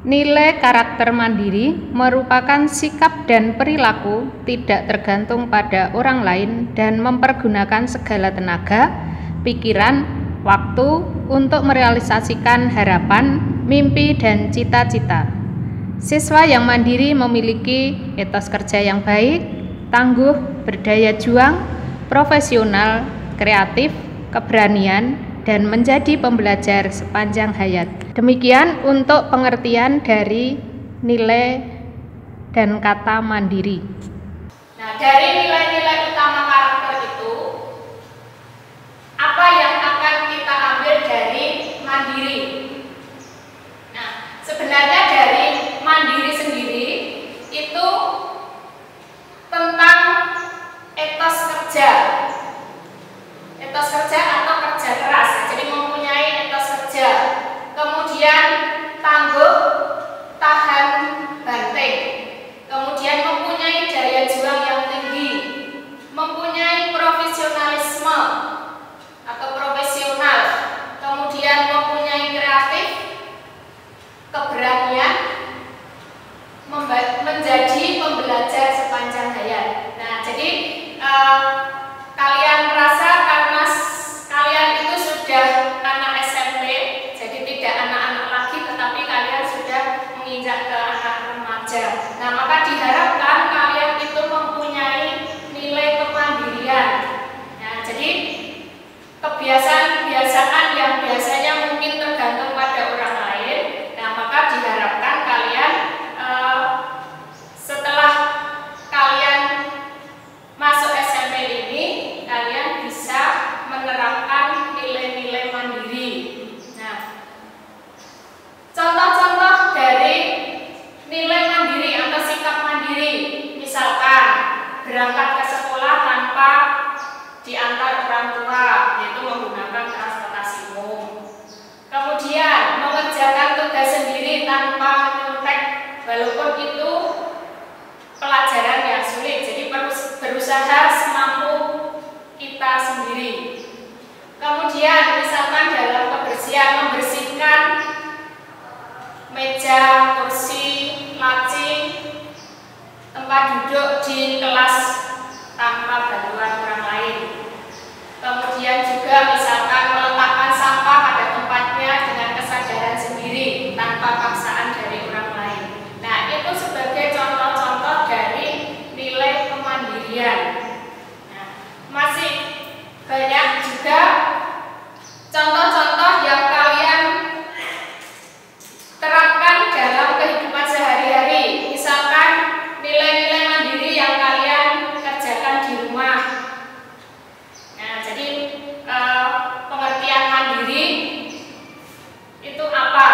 Nilai karakter mandiri merupakan sikap dan perilaku tidak tergantung pada orang lain dan mempergunakan segala tenaga, pikiran, waktu untuk merealisasikan harapan, mimpi, dan cita-cita. Siswa yang mandiri memiliki etos kerja yang baik, tangguh, berdaya juang, profesional, kreatif, keberanian, dan menjadi pembelajar sepanjang hayat. Demikian untuk pengertian dari nilai dan kata mandiri. Nah, dari nilai-nilai utama karakter itu, apa yang akan kita ambil dari mandiri? Nah, sebenarnya dari mandiri sendiri itu tentang etos kerja. Etos kerja atau kerja keras, jadi mempunyai etos kerja. Kemudian tangguh, tahan banting. Kemudian mempunyai daya juang yang tinggi, mempunyai profesionalisme atau profesional, kemudian mempunyai kreatif, keberanian, menjadi pembelajar sepanjang hayat. Nah, jadi kalian merasa karena kalian itu sudah anak SMP, jadi tidak anak-anak lagi, tetapi kalian sudah menginjak ke anak remaja. Nah, maka diharapkan kalian itu mempunyai nilai kemandirian. Nah, jadi kebiasaan-kebiasaan yang biasanya mungkin tergantung pada orang lain, nah maka diharapkan kalian setelah kalian masuk SMP ini, kalian bisa menerapkan nilai-nilai mandiri. Nah, contoh-contoh dari nilai mandiri atau sikap mandiri, misalkan berangkat ke sekolah tanpa diantar orang tua, yaitu menggunakan transportasi umum. berusaha semampu kita sendiri. Kemudian misalkan dalam kebersihan, membersihkan meja, kursi, laci, tempat duduk di kelas tanpa bantuan orang lain. Kemudian juga misalkan meletakkan sampah pada tempatnya dengan kesadaran sendiri tanpa paksaan dari orang lain. Nah, itu sebagai contoh-contoh dari nilai kemandirian. Nah, masih banyak juga contoh-contoh yang kalian terapkan dalam kehidupan sehari-hari. Misalkan nilai-nilai mandiri yang kalian kerjakan di rumah. Nah, jadi pengertian mandiri itu apa?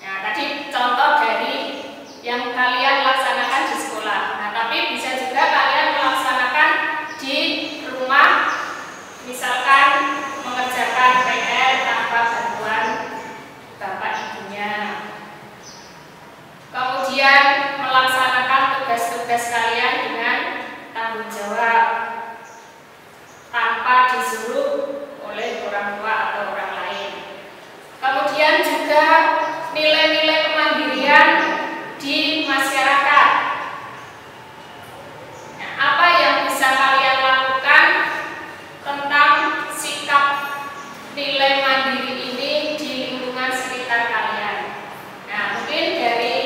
Nah, tadi contoh dari yang kalian laksanakan di sekolah. Nah, tapi bisa juga kalian melaksanakan di rumah, misalkan mengerjakan PR tanpa bantuan bapak ibunya. Kemudian melaksanakan tugas-tugas kalian dengan tanggung jawab tanpa disuruh oleh orang tua atau orang lain. Kemudian juga nilai-nilai kemandirian di masyarakat. Nah, apa yang bisa kalian lakukan tentang sikap nilai mandiri ini di lingkungan sekitar kalian? Nah, mungkin dari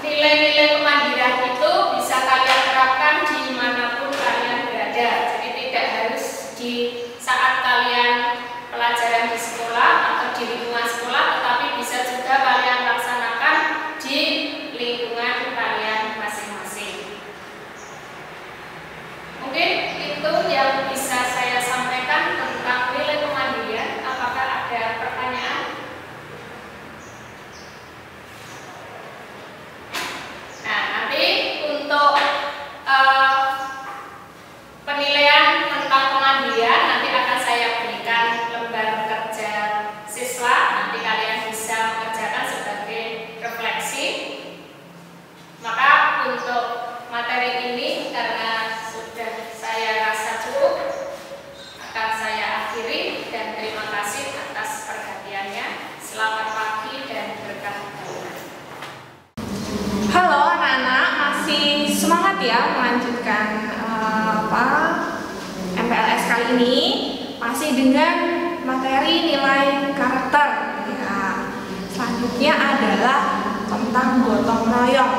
nilai-nilai kemandirian itu bisa kalian terapkan dimanapun kalian berada. Jadi tidak harus di saat kalian pelajaran di sekolah atau di lingkungan sekolah, tetapi bisa juga kalian laksanakan di lingkungan kalian masing-masing. Mungkin itu yang bisa saya sampaikan tentang nilai kemandirian. Apakah ada pertanyaan? Nah, nanti untuk penilaian tentang kemandirian nanti akan saya berikan lembar kerja siswa. Nanti kalian bisa mengerjakan sebagai refleksi. Maka untuk materi ini karena sudah saya rasa cukup, akan saya akhiri dan terima kasih atas perhatiannya. Selamat pagi dan berkah Tuhan. Halo anak-anak, masih semangat ya melanjutkan MPLS kali ini, masih dengan materi nilai karakter ya. Selanjutnya adalah tentang gotong royong.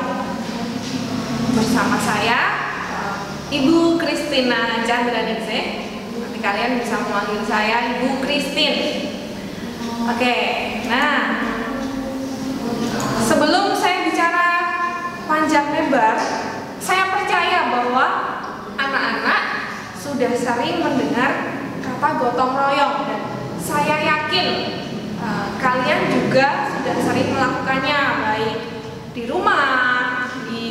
Bersama saya Ibu Kristina Chandraningsih. Nanti kalian bisa memanggil saya Ibu Kristin. Oke, nah sebelum saya bicara panjang lebar, saya percaya bahwa anak-anak sudah sering mendengar kata gotong royong, dan saya yakin kalian juga sudah sering melakukannya, baik di rumah, di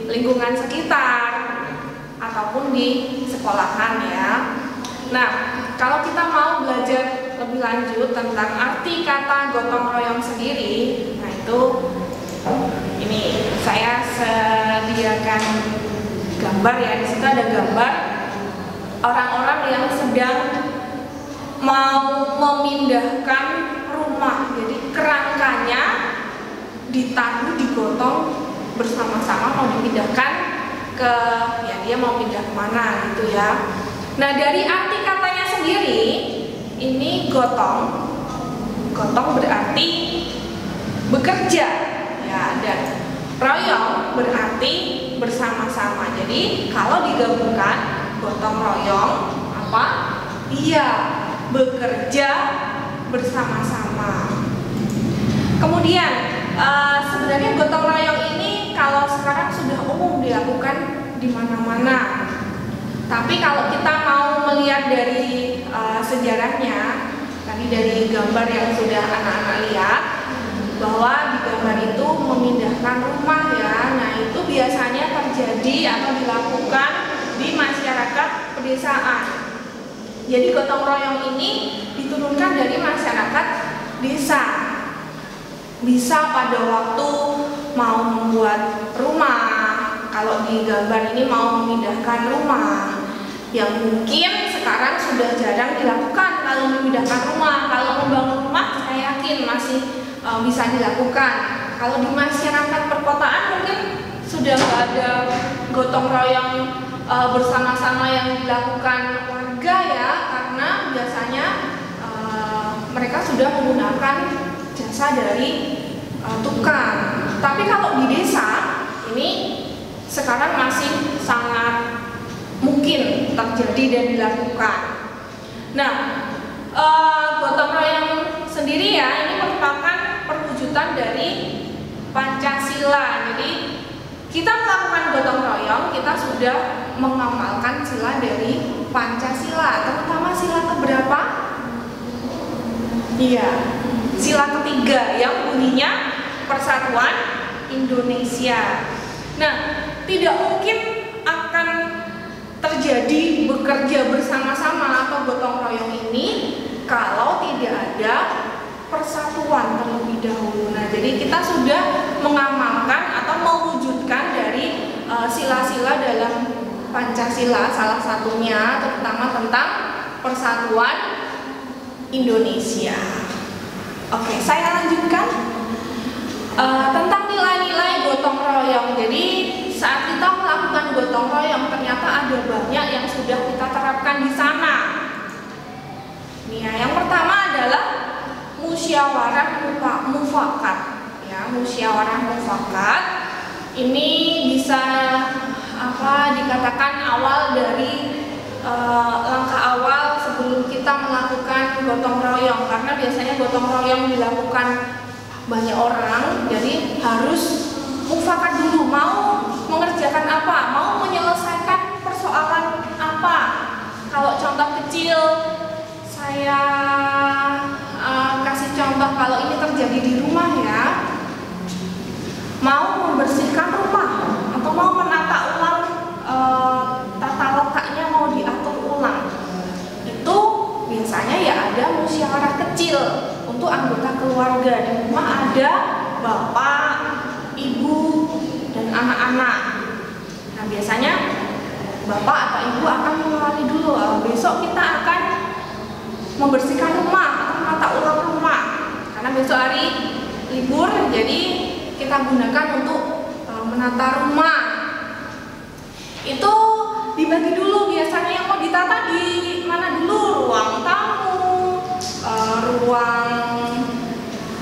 lingkungan sekitar, ataupun di sekolahan ya. Nah, kalau kita mau belajar lebih lanjut tentang arti kata gotong royong sendiri, nah itu ini saya sediakan gambar ya. Di situ ada gambar orang-orang yang sedang mau memindahkan rumah. Jadi kerangkanya ditaruh, digotong bersama-sama, mau dipindahkan ke, ya dia mau pindah kemana gitu ya. Nah, dari arti katanya sendiri, ini gotong berarti bekerja ya, dan royong berarti bersama-sama. Jadi kalau digabungkan gotong royong apa? Iya, bekerja bersama-sama. Kemudian sebenarnya gotong royong ini kalau sekarang sudah umum dilakukan di mana-mana. Tapi kalau kita mau melihat dari sejarahnya, tadi dari gambar yang sudah anak-anak lihat, bahwa di gambar itu memindahkan rumah ya. Nah, itu biasanya terjadi atau dilakukan di masyarakat pedesaan. Jadi gotong royong ini diturunkan dari masyarakat desa. Bisa pada waktu mau membuat rumah, kalau di gambar ini mau memindahkan rumah, yang mungkin sekarang sudah jarang dilakukan kalau memindahkan rumah. Kalau membangun rumah saya yakin masih bisa dilakukan. Kalau di masyarakat perkotaan mungkin sudah nggak ada gotong royong bersama-sama yang dilakukan warga ya, karena biasanya mereka sudah menggunakan jasa dari tukang. Tapi kalau di desa ini sekarang masih sangat mungkin terjadi dan dilakukan. Nah, gotong royong sendiri ya, ini merupakan perwujudan dari Pancasila. Jadi kita melakukan gotong royong, kita sudah mengamalkan sila dari Pancasila, terutama sila keberapa? Iya, sila ketiga yang bunyinya Persatuan Indonesia. Nah, tidak mungkin akan terjadi bekerja bersama-sama atau gotong royong ini kalau tidak ada persatuan terlebih dahulu. Nah, jadi kita sudah mengamalkan atau mewujudkan dari sila-sila dalam Pancasila, salah satunya terutama tentang Persatuan Indonesia. Oke, saya lanjutkan tentang nilai-nilai gotong royong. Jadi saat kita melakukan gotong royong ternyata ada banyak yang sudah kita terapkan di sana. Nih, yang pertama adalah musyawarah mufakat. Ya, musyawarah mufakat ini bisa dikatakan awal dari langkah awal sebelum kita melakukan gotong royong, karena biasanya gotong royong dilakukan banyak orang, jadi harus mufakat dulu, mau mengerjakan apa, mau menyelesaikan persoalan apa. Kalau contoh kecil saya kasih contoh, kalau ini terjadi di rumah ya, mau membersihkan rumah atau mau menata ulang tata letaknya, mau diatur ulang, itu biasanya ya ada musyawarah kecil untuk anggota keluarga. Di rumah ada bapak, ibu, dan anak-anak. Nah, biasanya bapak atau ibu akan mengawali dulu, besok kita akan membersihkan rumah atau menata ulang rumah, karena besok hari libur, jadi kita gunakan untuk menata rumah. Itu dibagi dulu, biasanya yang mau ditata di mana dulu, ruang tamu, ruang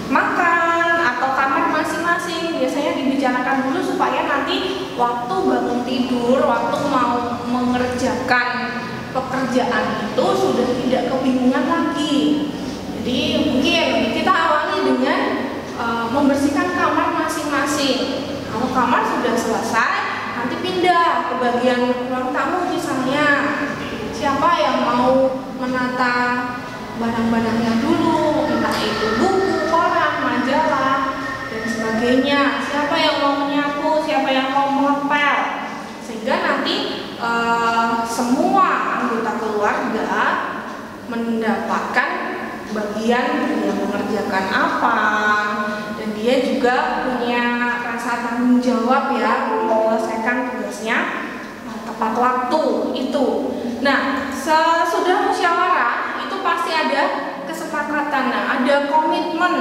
makan, atau kamar masing-masing. Biasanya dibicarakan dulu supaya nanti waktu bangun tidur, waktu mau mengerjakan pekerjaan itu sudah tidak kebingungan lagi. Jadi mungkin kita awali dengan membersihkan kamar masing-masing. Kalau kamar sudah selesai, nanti pindah ke bagian ruang tamu misalnya. Siapa yang mau menata barang-barangnya dulu, entah itu buku, koran, majalah, dan sebagainya. Siapa yang mau menyapu, siapa yang mau mengepel, sehingga nanti semua anggota keluarga mendapatkan bagian dia mengerjakan apa, dan dia juga punya rasa tanggung jawab ya menyelesaikan tugasnya tepat waktu itu. Nah, sesudah musyawarah itu pasti ada kesepakatan, ada komitmen.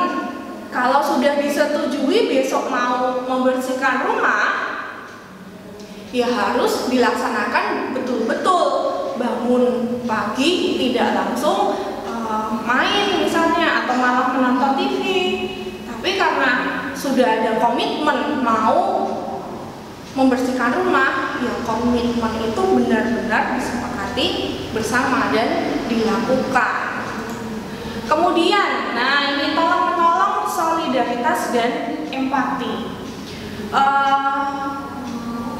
Kalau sudah disetujui besok mau membersihkan rumah, ya harus dilaksanakan betul-betul. Bangun pagi tidak langsung main misalnya atau malah menonton TV, tapi karena sudah ada komitmen mau membersihkan rumah, ya komitmen itu benar-benar disepakati bersama dan dilakukan. Kemudian, nah ini tolong-menolong, solidaritas dan empati.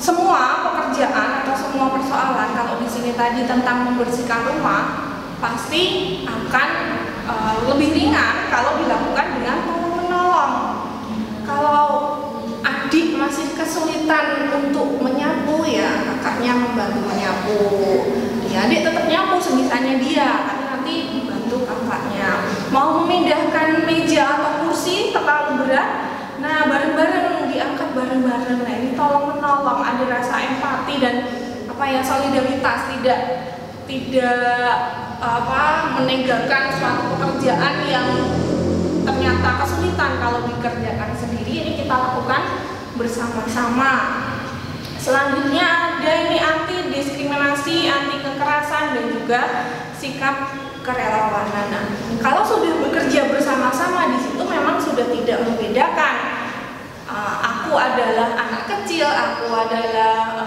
Semua pekerjaan atau semua persoalan, kalau di sini tadi tentang membersihkan rumah, pasti akan lebih ringan kalau dilakukan dengan tolong-menolong. Kalau adik masih kesulitan untuk menyapu, ya kakaknya membantu menyapu. Ya, adik tetap nyapu sebisanya dia, tapi nanti bantu kakaknya. Mau memindahkan meja atau kursi terlalu berat, nah bareng-bareng diangkat bareng-bareng. Nah, ini tolong menolong, ada ada rasa empati dan solidaritas, tidak meninggalkan suatu pekerjaan yang ternyata kesulitan kalau dikerjakan sendiri. Ini kita lakukan bersama-sama. Selanjutnya ada ini anti diskriminasi, anti kekerasan, dan juga sikap kerelawanan. Nah, kalau sudah bekerja bersama-sama di situ memang sudah tidak membedakan. Aku adalah anak kecil, aku adalah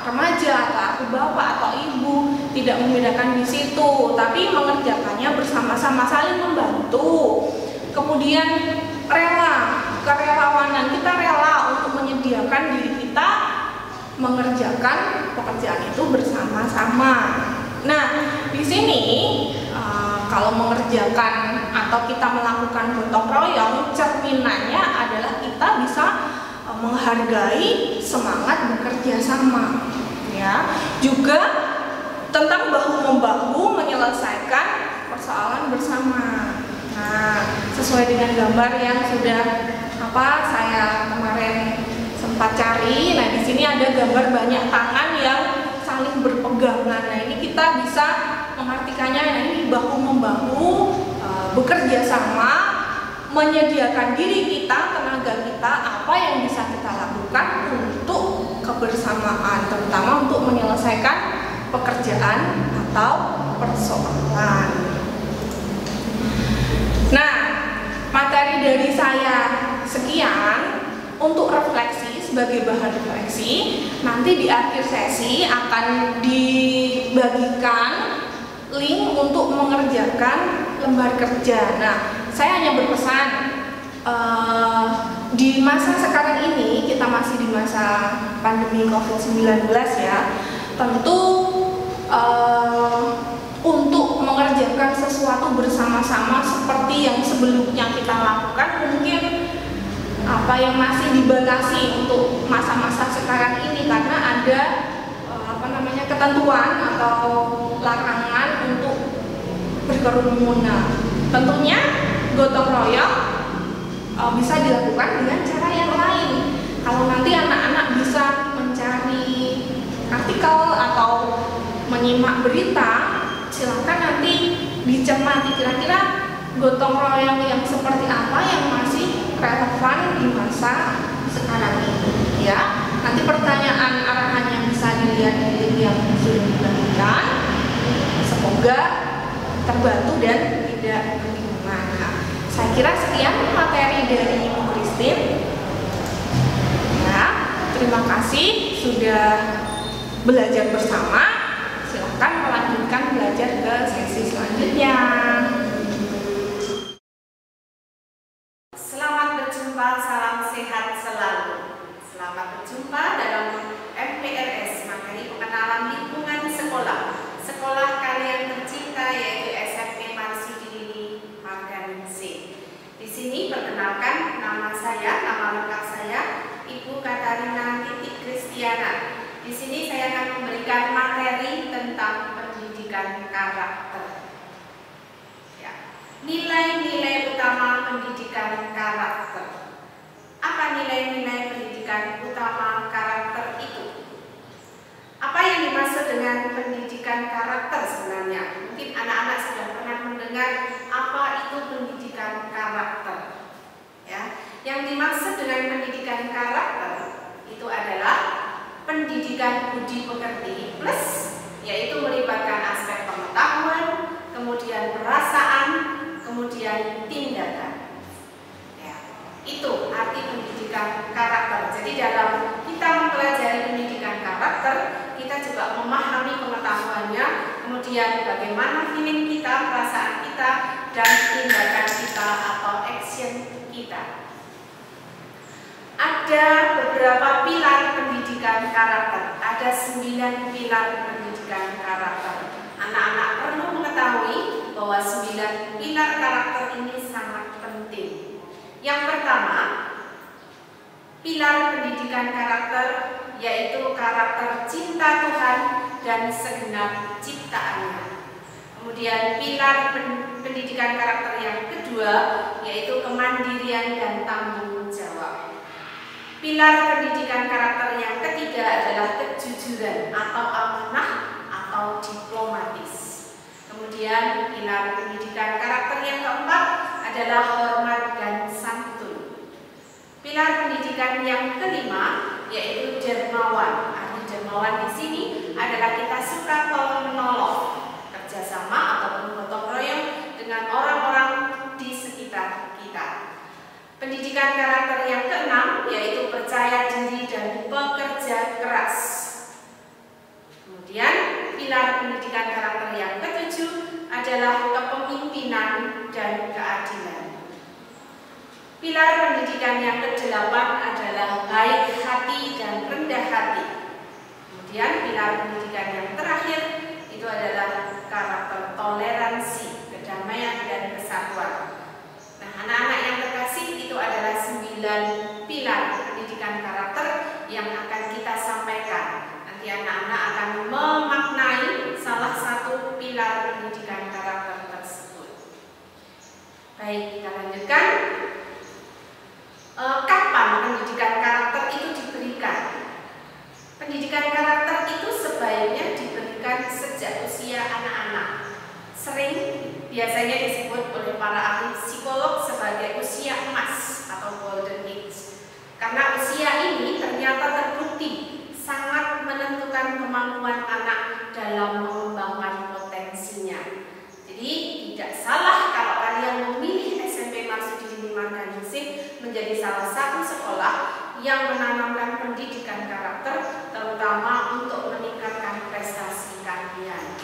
remaja, atau aku bapak atau ibu, tidak membedakan di situ, tapi mengerjakannya bersama-sama, saling membantu. Kemudian kerelawanan, kita rela untuk menyediakan diri kita mengerjakan pekerjaan itu bersama-sama. Nah, di sini kalau mengerjakan atau kita melakukan gotong royong, cerminannya adalah kita bisa menghargai semangat bekerja sama, ya. Juga tentang bahu-membahu menyelesaikan persoalan bersama. Nah, sesuai dengan gambar yang sudah saya kemarin sempat cari. Nah, di sini ada gambar banyak tangan yang saling berpegangan. Nah, ini kita bisa mengartikannya. Nah, ini bahu-membahu bekerja sama, menyediakan diri kita, tenaga kita, apa yang bisa kita lakukan untuk kebersamaan, terutama untuk menyelesaikan pekerjaan atau persoalan. Nah, materi dari saya sekian. Untuk refleksi, sebagai bahan refleksi, nanti di akhir sesi akan dibagikan link untuk mengerjakan lembar kerja. Nah, saya hanya berpesan, di masa sekarang ini, kita masih di masa pandemi COVID-19 ya, tentu untuk mengerjakan sesuatu bersama-sama seperti yang sebelumnya kita lakukan mungkin yang masih dibatasi untuk masa-masa sekarang ini, karena ada ketentuan atau larangan untuk berkerumunan. Tentunya gotong royong bisa dilakukan dengan cara yang lain. Kalau nanti anak-anak bisa mencari artikel atau menyimak berita, silakan nanti dicermati kira-kira gotong royong yang seperti apa yang masih relevan di masa sekarang ini, ya. Nanti pertanyaan arahannya bisa dilihat di link yang sudah dibagikan. Semoga terbantu dan tidak kebingungan. Nah, saya kira sekian materi dari Ibu Christine. Ya, terima kasih sudah belajar bersama. Silakan melanjutkan belajar ke sesi selanjutnya. Salam sehat selalu. Selamat berjumpa dalam MPRS, materi pengenalan lingkungan sekolah. Sekolah kalian tercinta, yaitu SMP Marsudini Marganingsih. Di sini perkenalkan nama lengkap saya, Ibu Katarina Titik Kristiana. Di sini saya akan memberikan materi tentang pendidikan karakter. Nilai-nilai utama pendidikan karakter. Apa nilai-nilai pendidikan utama karakter itu? Apa yang dimaksud dengan pendidikan karakter sebenarnya? Mungkin anak-anak sudah pernah mendengar apa itu pendidikan karakter. Ya, yang dimaksud dengan pendidikan karakter itu adalah pendidikan budi pekerti plus, yaitu melibatkan aspek pengetahuan, kemudian perasaan, kemudian tindakan. Itu arti pendidikan karakter. Jadi dalam kita mempelajari pendidikan karakter, kita juga memahami pengetahuannya, kemudian bagaimana feeling kita, perasaan kita, dan tindakan kita atau action kita. Ada beberapa pilar pendidikan karakter. Ada 9 pilar pendidikan karakter. Anak-anak perlu mengetahui bahwa 9 pilar karakter ini sangat penting. Yang pertama, pilar pendidikan karakter yaitu karakter cinta Tuhan dan segenap ciptaannya. Kemudian pilar pendidikan karakter yang kedua yaitu kemandirian dan tanggung jawab. Pilar pendidikan karakter yang ketiga adalah kejujuran atau amanah atau diplomatis. Kemudian pilar pendidikan karakter yang keempat adalah hormat dan santun. Pilar pendidikan yang kelima yaitu dermawan. Arti dermawan di sini adalah kita suka tolong menolong, kerjasama ataupun gotong royong dengan orang-orang di sekitar kita. Pendidikan karakter yang keenam yaitu percaya diri dan bekerja keras. Kemudian pilar pendidikan karakter yang ketujuh adalah kepemimpinan dan keadilan. Pilar pendidikan yang kedelapan adalah baik hati dan rendah hati. Kemudian pilar pendidikan yang terakhir itu adalah karakter toleransi, kedamaian dan kesatuan. Nah, anak-anak yang terkasih, itu adalah 9 pilar pendidikan karakter yang akan kita sampaikan. Nanti anak-anak akan memaknai salah satu pilar pendidikan karakter tersebut. Baik, kita lanjutkan. Kapan pendidikan karakter itu diberikan? Pendidikan karakter itu sebaiknya diberikan sejak usia anak-anak. Sering biasanya disebut oleh para ahli psikolog sebagai usia emas atau golden age. Karena usia ini ternyata terbukti sangat menentukan kemampuan anak dalam mengembangkan potensinya. Jadi tidak salah kalau kalian memilih SMP Marsudin Marganingsih menjadi salah satu sekolah yang menanamkan pendidikan karakter, terutama untuk meningkatkan prestasi kalian.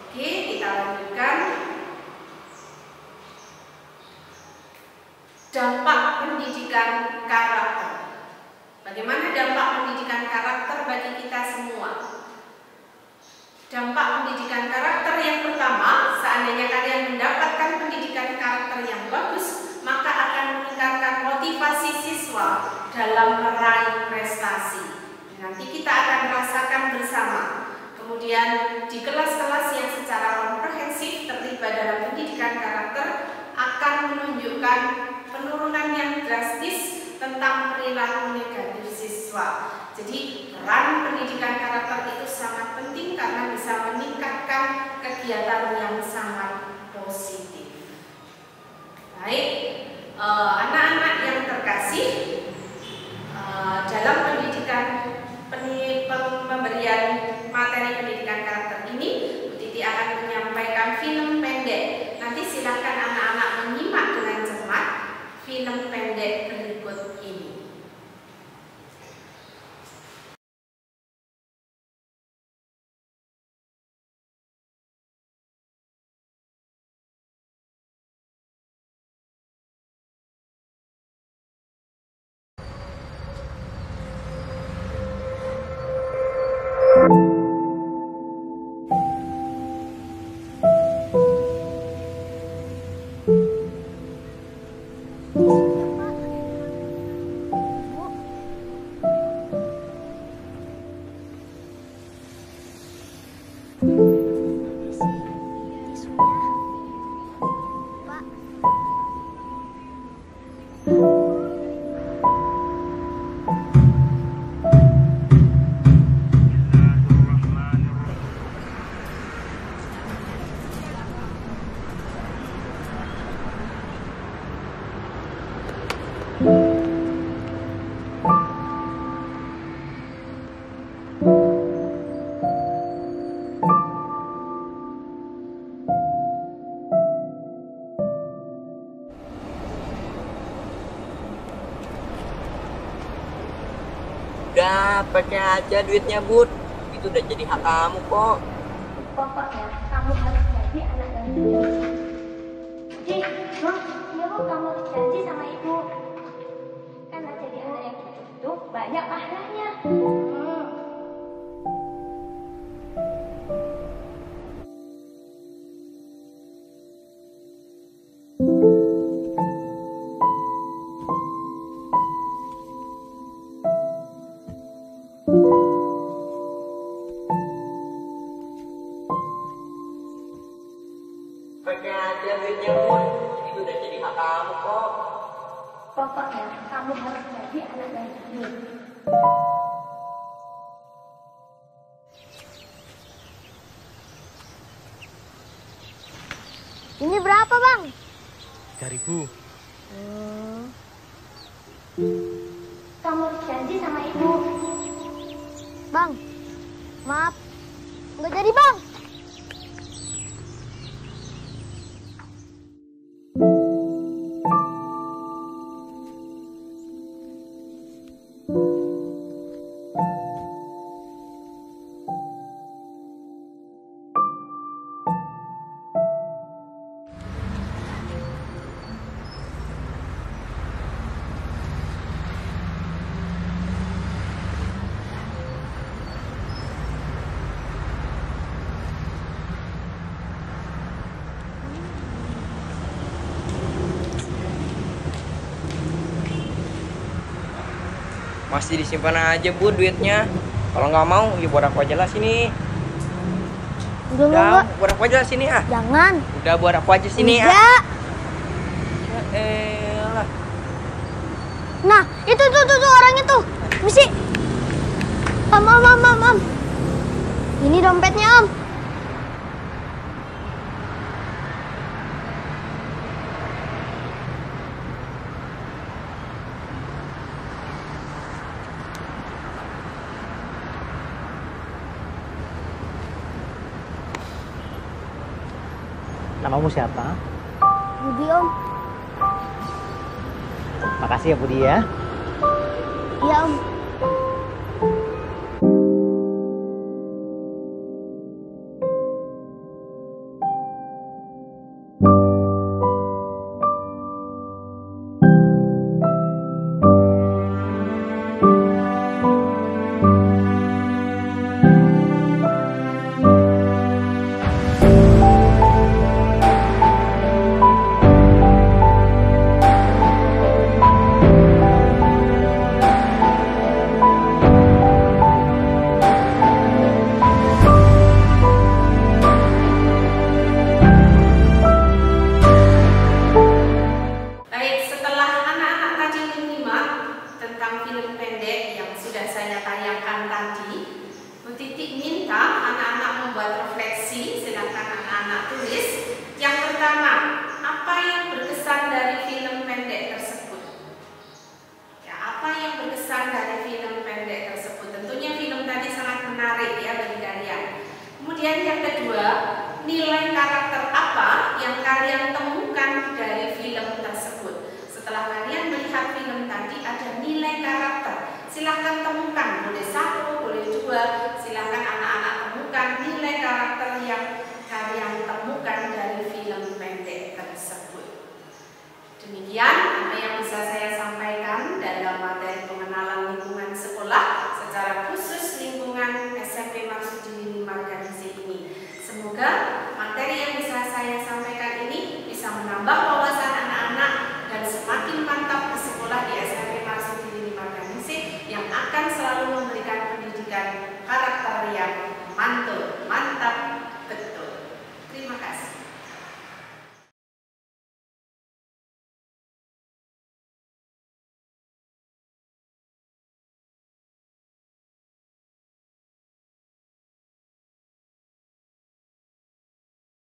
Oke, kita lanjutkan. Dampak pendidikan karakter. Bagaimana dampak pendidikan karakter bagi kita semua? Dampak pendidikan karakter yang pertama, seandainya kalian mendapatkan pendidikan karakter yang bagus, maka akan meningkatkan motivasi siswa dalam meraih prestasi. Nanti kita akan rasakan bersama. Kemudian di kelas-kelas yang secara komprehensif terlibat dalam pendidikan karakter akan menunjukkan penurunan yang drastis tentang perilaku negatif siswa. Jadi peran pendidikan karakter itu sangat penting karena bisa meningkatkan kegiatan yang sangat positif. Baik, anak-anak yang terkasih, dalam pendidikan pemberian materi pendidikan karakter ini, Bu Titi akan menyampaikan film pendek. Nanti silakan anak-anak menyimak dengan cermat film pendek berikut ini. Udah, pakai aja duitnya, Bud. Itu udah jadi hak kamu kok. Pokoknya kamu harus jadi anak dari ibu. Ji, Bang, iya Bu, kamu harus janji sama ibu. Karena jadi anak yang itu banyak pahalanya. Pakai aja duitnya, Bud. Itu udah jadi hak kamu kok. Pokoknya kamu harus jadi anak yang baik. Ini berapa, Bang? 3.000. Kamu harus janji sama ibu. Bang, maaf. Nggak jadi, Bang. Masih disimpan aja Bu duitnya. Kalau nggak mau, ya buat aku aja lah sini. Udah, buat aku aja lah sini ah. Jangan. Udah buat aku aja sini Udah. ah. Ya elah. Nah, itu tuh orang itu. Misi. Om. Ini dompetnya, Om. Namamu siapa? Budi, Om. Makasih ya Budi ya. Iya, Om. Demikian apa yang bisa saya sampaikan dalam materi pengenalan lingkungan sekolah secara khusus lingkungan SMP Marsudin Margahayu ini. Semoga materi yang bisa saya sampaikan